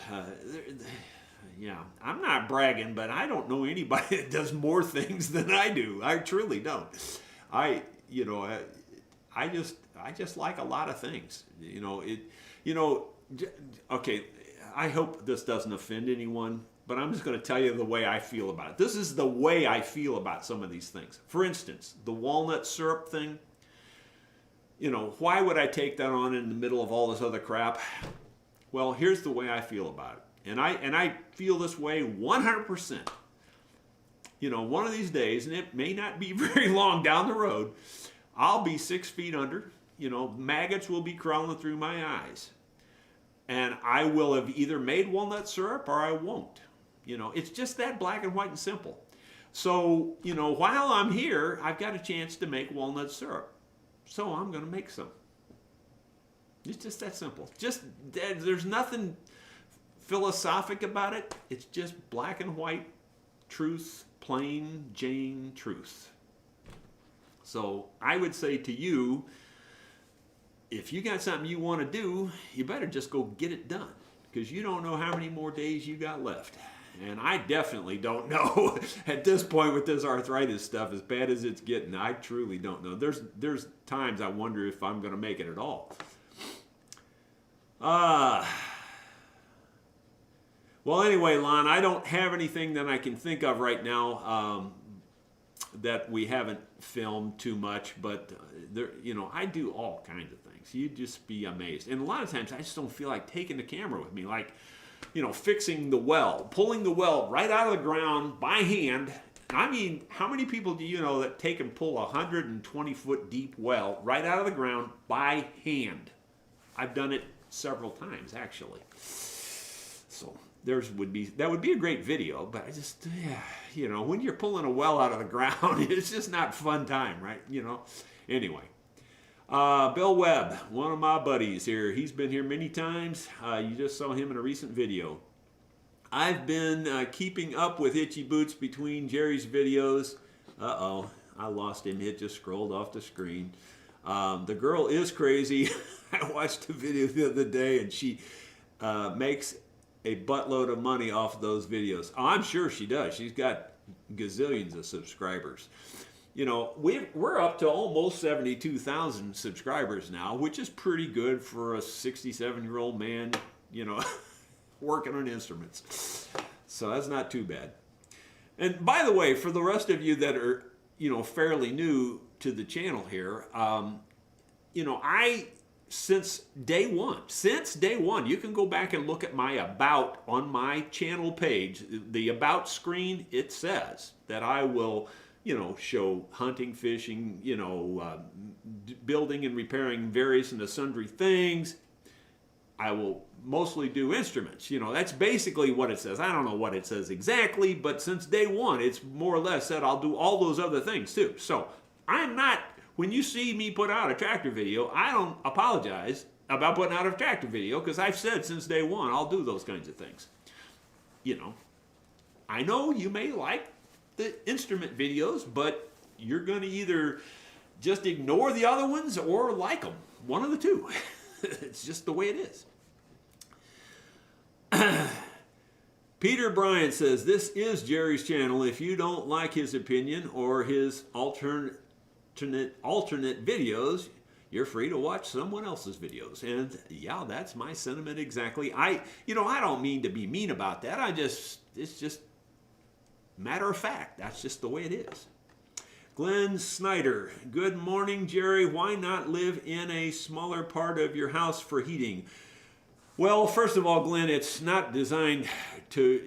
Yeah, I'm not bragging, but I don't know anybody that does more things than I do. I truly don't. I just like a lot of things. You know, okay, I hope this doesn't offend anyone, but I'm just going to tell you the way I feel about it. This is the way I feel about some of these things. For instance, the walnut syrup thing. You know, why would I take that on in the middle of all this other crap? Well, here's the way I feel about it. And I feel this way 100%. You know, one of these days, and it may not be very long down the road, I'll be 6 feet under. You know, maggots will be crawling through my eyes. And I will have either made walnut syrup or I won't. You know, it's just that black and white and simple. So, you know, while I'm here, I've got a chance to make walnut syrup. So I'm going to make some. It's just that simple. Just, there's nothing philosophic about it. It's just black and white truth, plain Jane truth. So I would say to you, if you got something you want to do, you better just go get it done, because you don't know how many more days you got left. And I definitely don't know at this point with this arthritis stuff, as bad as it's getting. I truly don't know. There's times I wonder if I'm going to make it at all. Well, anyway, Lon, I don't have anything that I can think of right now that we haven't filmed too much, but there, you know, I do all kinds of things. You'd just be amazed. And a lot of times I just don't feel like taking the camera with me, like, you know, fixing the well, pulling the well right out of the ground by hand. I mean, how many people do you know that take and pull a 120-foot deep well right out of the ground by hand? I've done it several times, actually. So that would be a great video, but I just, yeah, you know, when you're pulling a well out of the ground, it's just not fun time, right? You know. Anyway. Bill Webb, one of my buddies here. He's been here many times. You just saw him in a recent video. I've been keeping up with Itchy Boots between Jerry's videos. Uh-oh, I lost him. It just scrolled off the screen. The girl is crazy. I watched a video the other day, and she makes a buttload of money off of those videos. Oh, I'm sure she does. She's got gazillions of subscribers. You know, we're up to almost 72,000 subscribers now, which is pretty good for a 67-year-old man, you know, working on instruments. So that's not too bad. And by the way, for the rest of you that are, you know, fairly new to the channel here, you know, since day one, you can go back and look at my About on my channel page. The About screen, it says that I will, you know, show hunting, fishing, you know, building and repairing various and sundry things. I will mostly do instruments. You know, that's basically what it says. I don't know what it says exactly, but since day one, it's more or less said I'll do all those other things too. So I'm not, when you see me put out a tractor video, I don't apologize about putting out a tractor video, because I've said since day one I'll do those kinds of things. You know, I know you may like the instrument videos, but you're going to either just ignore the other ones or like them. One of the two. It's just the way it is. Peter Bryant says, this is Jerry's channel. If you don't like his opinion or his alternate videos, you're free to watch someone else's videos. And yeah, that's my sentiment exactly. I don't mean to be mean about that. It's just matter of fact. That's just the way it is. Glenn Snyder, good morning, Jerry. Why not live in a smaller part of your house for heating? Well, first of all, Glenn, it's not designed to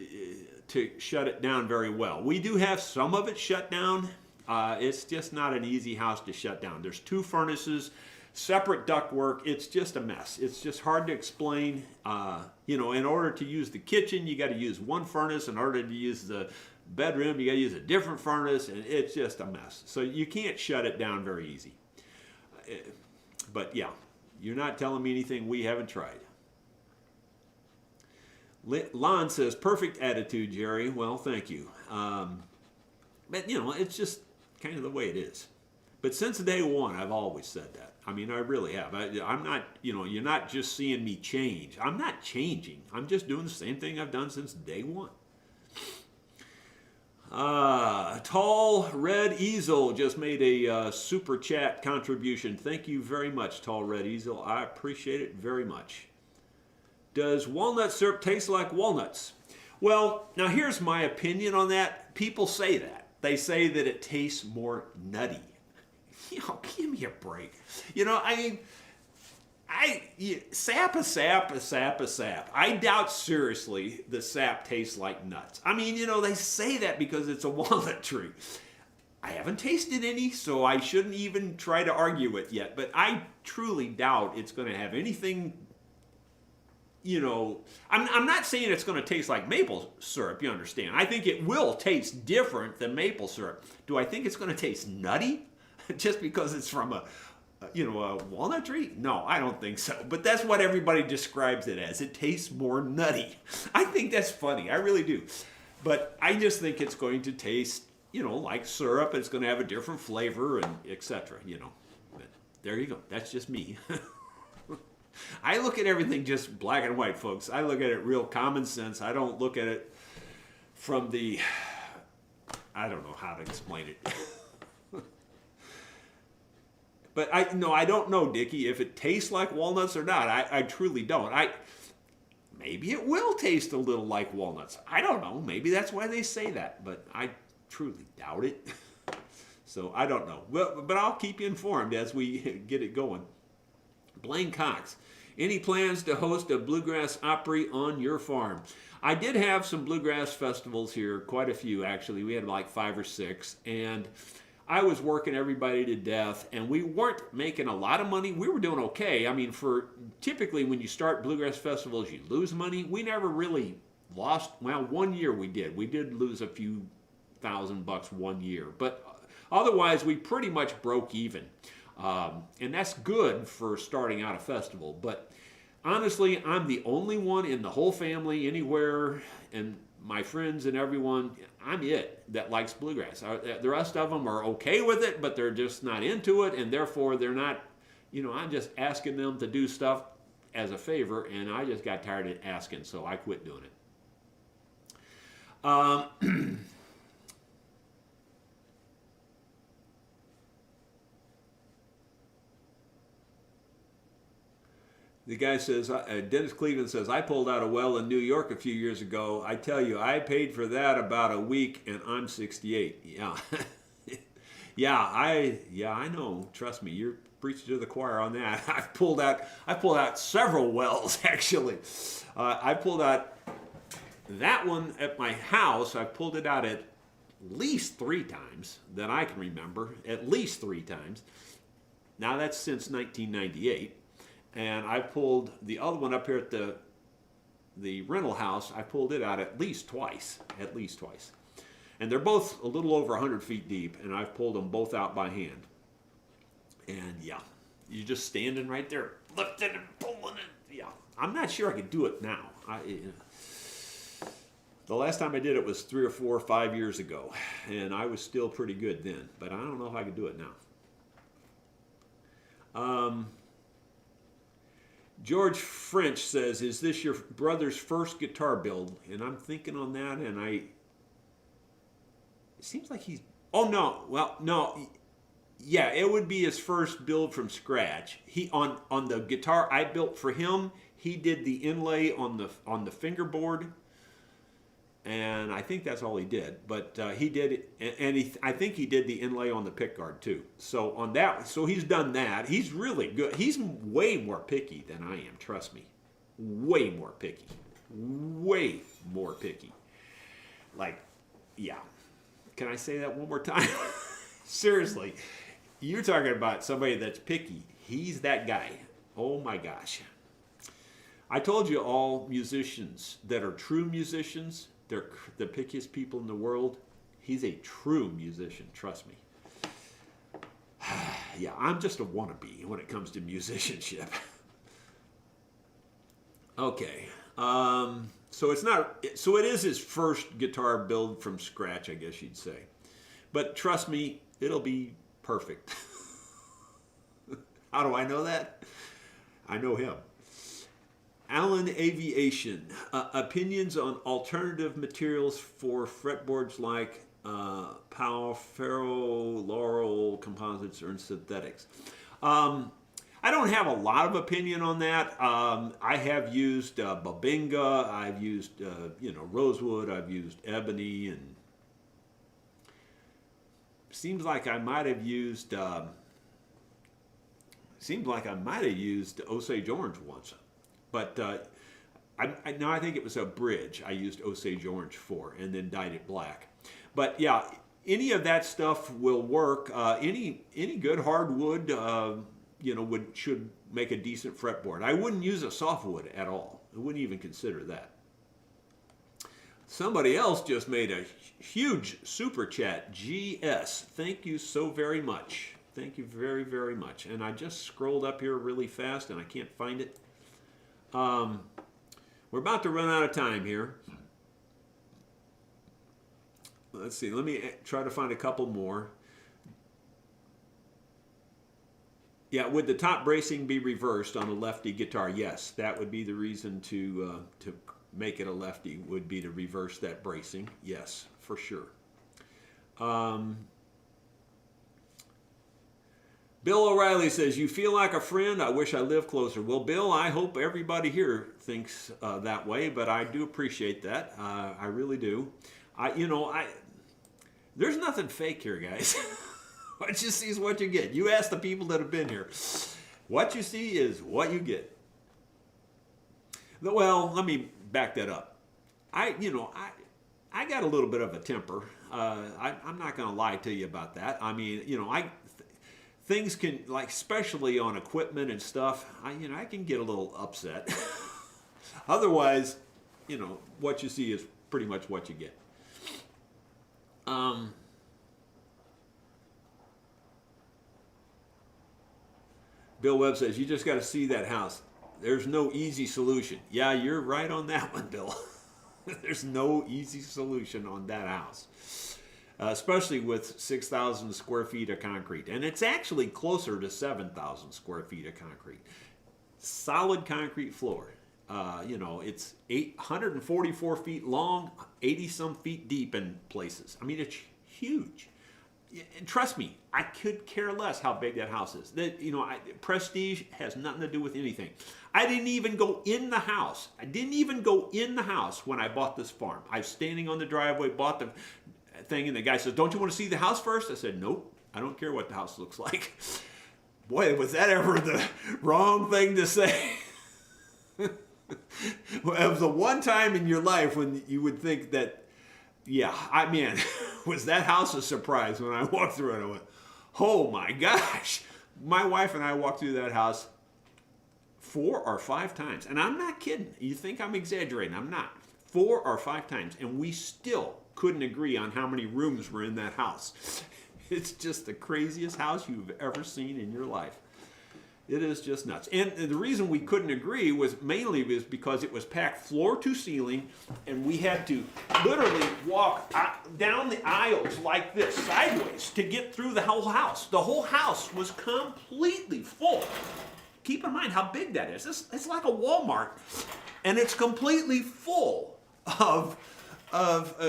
shut it down very well. We do have some of it shut down. It's just not an easy house to shut down. There's 2 furnaces, separate ductwork. It's just a mess. It's just hard to explain. You know, in order to use the kitchen, you got to use one furnace. In order to use the bedroom, you got to use a different furnace, and it's just a mess. So you can't shut it down very easy. But yeah, you're not telling me anything we haven't tried. Lon says, perfect attitude, Jerry. Well, thank you. But, you know, it's just kind of the way it is. But since day one, I've always said that. I mean, I really have. I'm not, you know, you're not just seeing me change. I'm not changing. I'm just doing the same thing I've done since day one. Tall Red Easel just made a super chat contribution. Thank you very much, Tall Red Easel. I appreciate it very much. Does walnut syrup taste like walnuts? Well, now here's my opinion on that. People say that. They say that it tastes more nutty. Give me a break. I mean, sap is sap is sap is sap. I doubt seriously the sap tastes like nuts. I mean, they say that because it's a walnut tree. I haven't tasted any, so I shouldn't even try to argue it yet. But I truly doubt it's going to have anything. I'm not saying it's going to taste like maple syrup, you understand. I think it will taste different than maple syrup. Do I think it's going to taste nutty just because it's from a walnut tree? No, I don't think so. But that's what everybody describes it as. It tastes more nutty. I think that's funny. I really do. But I just think it's going to taste, like syrup. It's going to have a different flavor and etc. But there you go. That's just me. I look at everything just black and white, folks. I look at it real common sense. I don't look at it from I don't know how to explain it. But I don't know, Dickie, if it tastes like walnuts or not. I truly don't. Maybe it will taste a little like walnuts. I don't know. Maybe that's why they say that, but I truly doubt it. So I don't know. But I'll keep you informed as we get it going. Blaine Cox, any plans to host a bluegrass Opry on your farm? I did have some bluegrass festivals here, quite a few actually. We had like 5 or 6, and I was working everybody to death, and we weren't making a lot of money. We were doing okay. I mean, typically when you start bluegrass festivals, you lose money. We never really lost. Well, one year we did. We did lose a few $1,000 one year, but otherwise we pretty much broke even. And that's good for starting out a festival. But honestly, I'm the only one in the whole family anywhere, and my friends and everyone, I'm it that likes bluegrass. The rest of them are okay with it, but they're just not into it, and therefore they're not, I'm just asking them to do stuff as a favor, and I just got tired of asking, so I quit doing it. The guy says, Dennis Cleveland says, I pulled out a well in New York a few years ago. I tell you, I paid for that about a week, and I'm 68. Yeah. I know. Trust me, you're preaching to the choir on that. I pulled out several wells, actually. I pulled out that one at my house. I pulled it out at least 3 times that I can remember. At least 3 times. Now, that's since 1998. And I pulled the other one up here at the rental house. I pulled it out at least twice. And they're both a little over 100 feet deep, and I've pulled them both out by hand. And yeah, you're just standing right there, lifting and pulling it. Yeah, I'm not sure I could do it now. The last time I did it was 3 or 4 or 5 years ago, and I was still pretty good then. But I don't know if I could do it now. George French says, is this your brother's first guitar build? And I'm thinking on that, and it seems like no. Yeah, it would be his first build from scratch. He on the guitar I built for him, he did the inlay on the fingerboard, and I think that's all he did. But he did it, and I think he did the inlay on the pickguard too. So on that, so he's done that. He's really good. He's way more picky than I am. Trust me, way more picky. Like, yeah. Can I say that one more time? Seriously, you're talking about somebody that's picky. He's that guy. Oh my gosh. I told you all musicians that are true musicians, they're the pickiest people in the world. He's a true musician, trust me. Yeah, I'm just a wannabe when it comes to musicianship. Okay, so it is his first guitar build from scratch, I guess you'd say. But trust me, it'll be perfect. How do I know that? I know him. Allen Aviation, opinions on alternative materials for fretboards like Powell, Ferro, Laurel, composites, or synthetics. I don't have a lot of opinion on that. I have used Babinga, I've used rosewood, I've used ebony, and seems like I might have used Osage orange once, but I think it was a bridge I used Osage orange for, and then dyed it black. But yeah, any of that stuff will work. Any good hardwood, should make a decent fretboard. I wouldn't use a softwood at all. I wouldn't even consider that. Somebody else just made a huge super chat. GS, thank you so very much. Thank you very, very much. And I just scrolled up here really fast and I can't find it. We're about to run out of time here. Let's see, let me try to find a couple more. Yeah, would the top bracing be reversed on a lefty guitar? Yes, that would be the reason to make it a lefty, would be to reverse that bracing. Yes, for sure. Bill O'Reilly says, you feel like a friend? I wish I lived closer. Well, Bill, I hope everybody here thinks that way, but I do appreciate that. I really do. There's nothing fake here, guys. What you see is what you get. You ask the people that have been here. What you see is what you get. Well, let me back that up. I got a little bit of a temper. I'm not going to lie to you about that. I mean, things can, like, especially on equipment and stuff, I can get a little upset. Otherwise, what you see is pretty much what you get. Bill Webb says, you just got to see that house. There's no easy solution. Yeah, you're right on that one, Bill. There's no easy solution on that house, especially with 6,000 square feet of concrete. And it's actually closer to 7,000 square feet of concrete. Solid concrete floor. It's 844 feet long, 80-some feet deep in places. I mean, it's huge. And trust me, I could care less how big that house is. Prestige has nothing to do with anything. I didn't even go in the house. When I bought this farm. I was standing on the driveway, bought the thing, and the guy says, don't you want to see the house first? I said, nope, I don't care what the house looks like. Boy, was that ever the wrong thing to say. Well, it was the one time in your life when you would think that, was that house a surprise when I walked through it? I went, oh my gosh. My wife and I walked through that house 4 or 5 times. And I'm not kidding. You think I'm exaggerating. I'm not. 4 or 5 times. And we still couldn't agree on how many rooms were in that house. It's just the craziest house you've ever seen in your life. It is just nuts. And the reason we couldn't agree was mainly because it was packed floor to ceiling, and we had to literally walk down the aisles like this, sideways, to get through the whole house. The whole house was completely full. Keep in mind how big that is. It's like a Walmart, and it's completely full of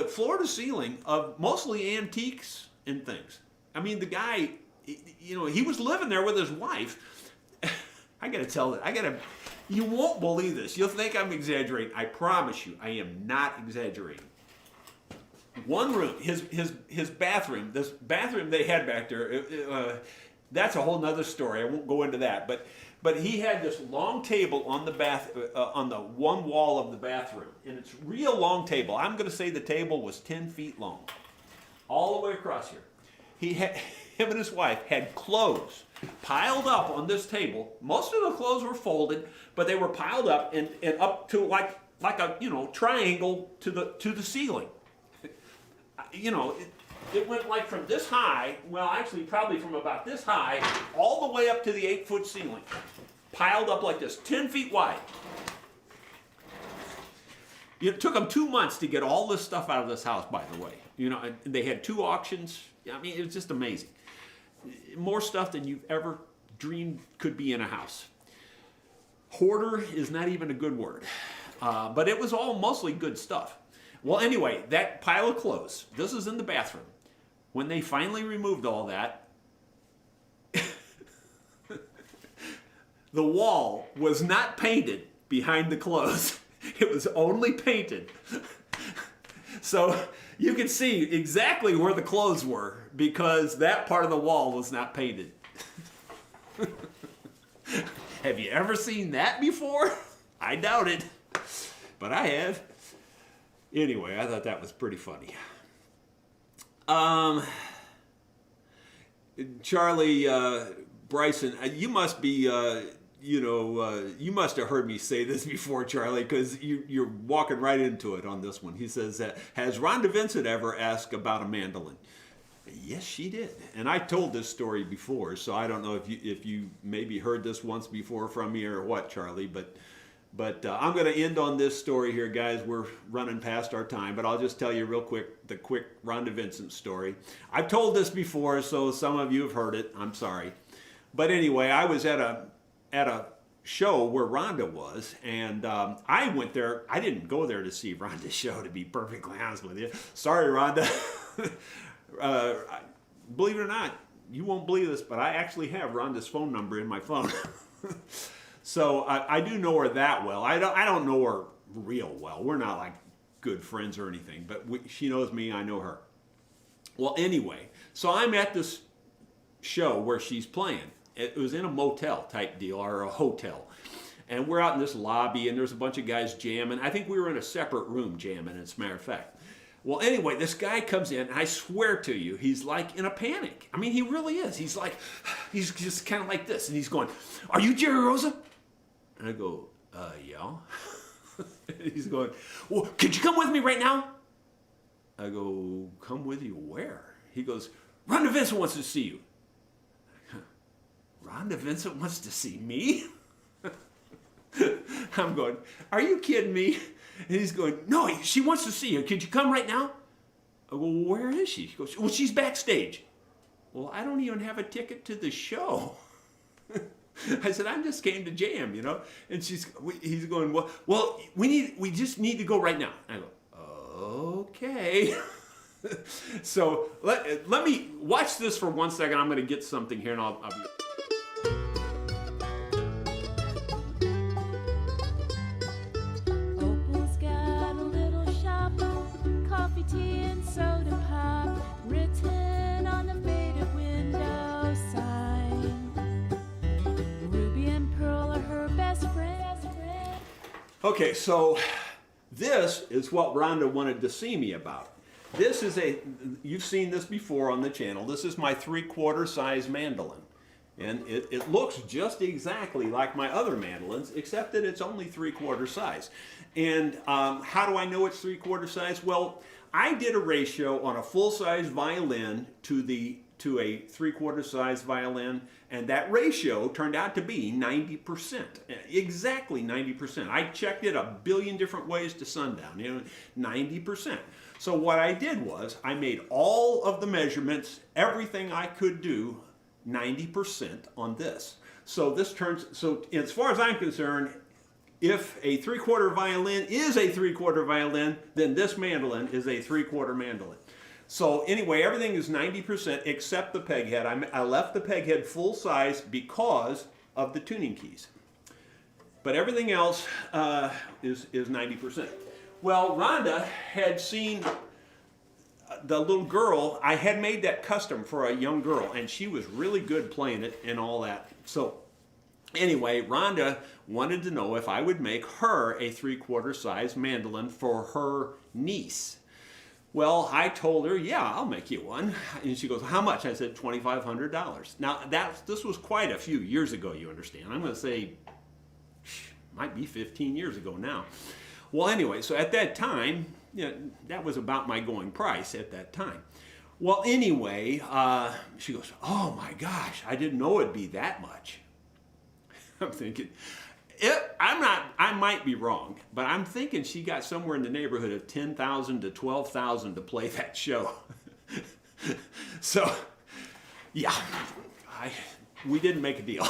floor to ceiling of mostly antiques and things. I mean, the guy, he was living there with his wife. You won't believe this. You'll think I'm exaggerating. I promise you, I am not exaggerating. One room, his bathroom, this bathroom they had back there, that's a whole nother story. I won't go into that. But he had this long table on on the one wall of the bathroom. And it's a real long table. I'm going to say the table was 10 feet long. All the way across here. Him and his wife had clothes piled up on this table. Most of the clothes were folded, but they were piled up and up to like a triangle to the ceiling. It went like from this high, well, actually probably from about this high, all the way up to the 8-foot ceiling, piled up like this, 10 feet wide. It took them 2 months to get all this stuff out of this house, by the way. And they had 2 auctions. I mean, it was just amazing. More stuff than you've ever dreamed could be in a house. Hoarder is not even a good word. But it was all mostly good stuff. Well, anyway, that pile of clothes, this is in the bathroom. When they finally removed all that, The wall was not painted behind the clothes. It was only painted. So you can see exactly where the clothes were because that part of the wall was not painted. Have you ever seen that before? I doubt it, but I have. Anyway, I thought that was pretty funny. Charlie Bryson, you must be, you must have heard me say this before, Charlie, because you're walking right into it on this one. He says, has Rhonda Vincent ever asked about a mandolin? Yes, she did. And I told this story before, so I don't know if you maybe heard this once before from me or what, Charlie, but I'm going to end on this story here, guys. We're running past our time, but I'll just tell you real quick the quick Rhonda Vincent story. I've told this before, so some of you have heard it. I'm sorry. But anyway, I was at a show where Rhonda was, and I went there. I didn't go there to see Rhonda's show, to be perfectly honest with you. Sorry, Rhonda. Believe it or not, you won't believe this, but I actually have Rhonda's phone number in my phone. So I do know her that well. I don't know her real well. We're not like good friends or anything, but she knows me. I know her. Well, anyway, so I'm at this show where she's playing. It was in a motel type deal or a hotel. And we're out in this lobby and there's a bunch of guys jamming. I think we were in a separate room jamming, as a matter of fact. Well, anyway, this guy comes in, and I swear to you, he's like in a panic. I mean, he really is. He's he's just kind of like this, and he's going, "Are you Jerry Rosa?" And I go, yeah. He's going, "Well, could you come with me right now?" I go, "Come with you where?" He goes, "Rhonda Vincent wants to see you." Rhonda Vincent wants to see me? I'm going, "Are you kidding me?" And he's going, "No, she wants to see you. Could you come right now?" I go, "Well, where is she?" He goes, "Well, she's backstage." Well, I don't even have a ticket to the show. I said, "I just came to jam, you know." And he's going, well, we just need to go right now. I go, "Okay." So let me watch this for 1 second. I'm going to get something here, and I'll be. Tea and soda pop written on the faded window sign. Ruby and Pearl are her best friends. Okay, so this is what Rhonda wanted to see me about. This is you've seen this before on the channel. This is my 3/4 size mandolin. And it looks just exactly like my other mandolins, except that it's only 3/4 size. And how do I know it's 3/4 size? Well, I did a ratio on a full-size violin to a 3/4 size violin, and that ratio turned out to be 90%, exactly 90%. I checked it a billion different ways to sundown, 90%. So what I did was I made all of the measurements, everything I could do, 90% on this. So as far as I'm concerned, if a 3/4 violin is a 3/4 violin, then this mandolin is a 3/4 mandolin. So anyway, everything is 90% except the peg head. I left the peg head full size because of the tuning keys. But everything else is 90%. Well, Rhonda had seen the little girl. I had made that custom for a young girl, and she was really good playing it and all that. So anyway, Rhonda wanted to know if I would make her a 3/4 size mandolin for her niece. Well, I told her, "Yeah, I'll make you one." And she goes, "How much?" I said, $2,500. Now, this was quite a few years ago, you understand. I'm going to say, might be 15 years ago now. Well, anyway, so at that time, that was about my going price at that time. Well, anyway, she goes, "Oh my gosh, I didn't know it'd be that much." I'm thinking, I might be wrong, but I'm thinking she got somewhere in the neighborhood of $10,000 to $12,000 to play that show. So, yeah, we didn't make a deal.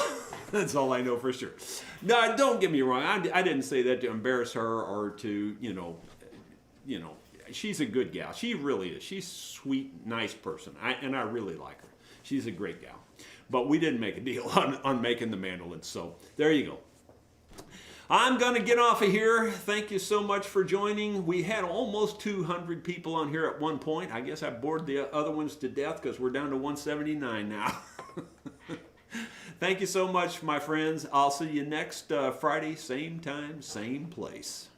That's all I know for sure. No, don't get me wrong. I didn't say that to embarrass her or to, she's a good gal. She really is. She's a sweet, nice person, and I really like her. She's a great gal. But we didn't make a deal on making the mandolins. So there you go. I'm going to get off of here. Thank you so much for joining. We had almost 200 people on here at one point. I guess I bored the other ones to death because we're down to 179 now. Thank you so much, my friends. I'll see you next Friday, same time, same place.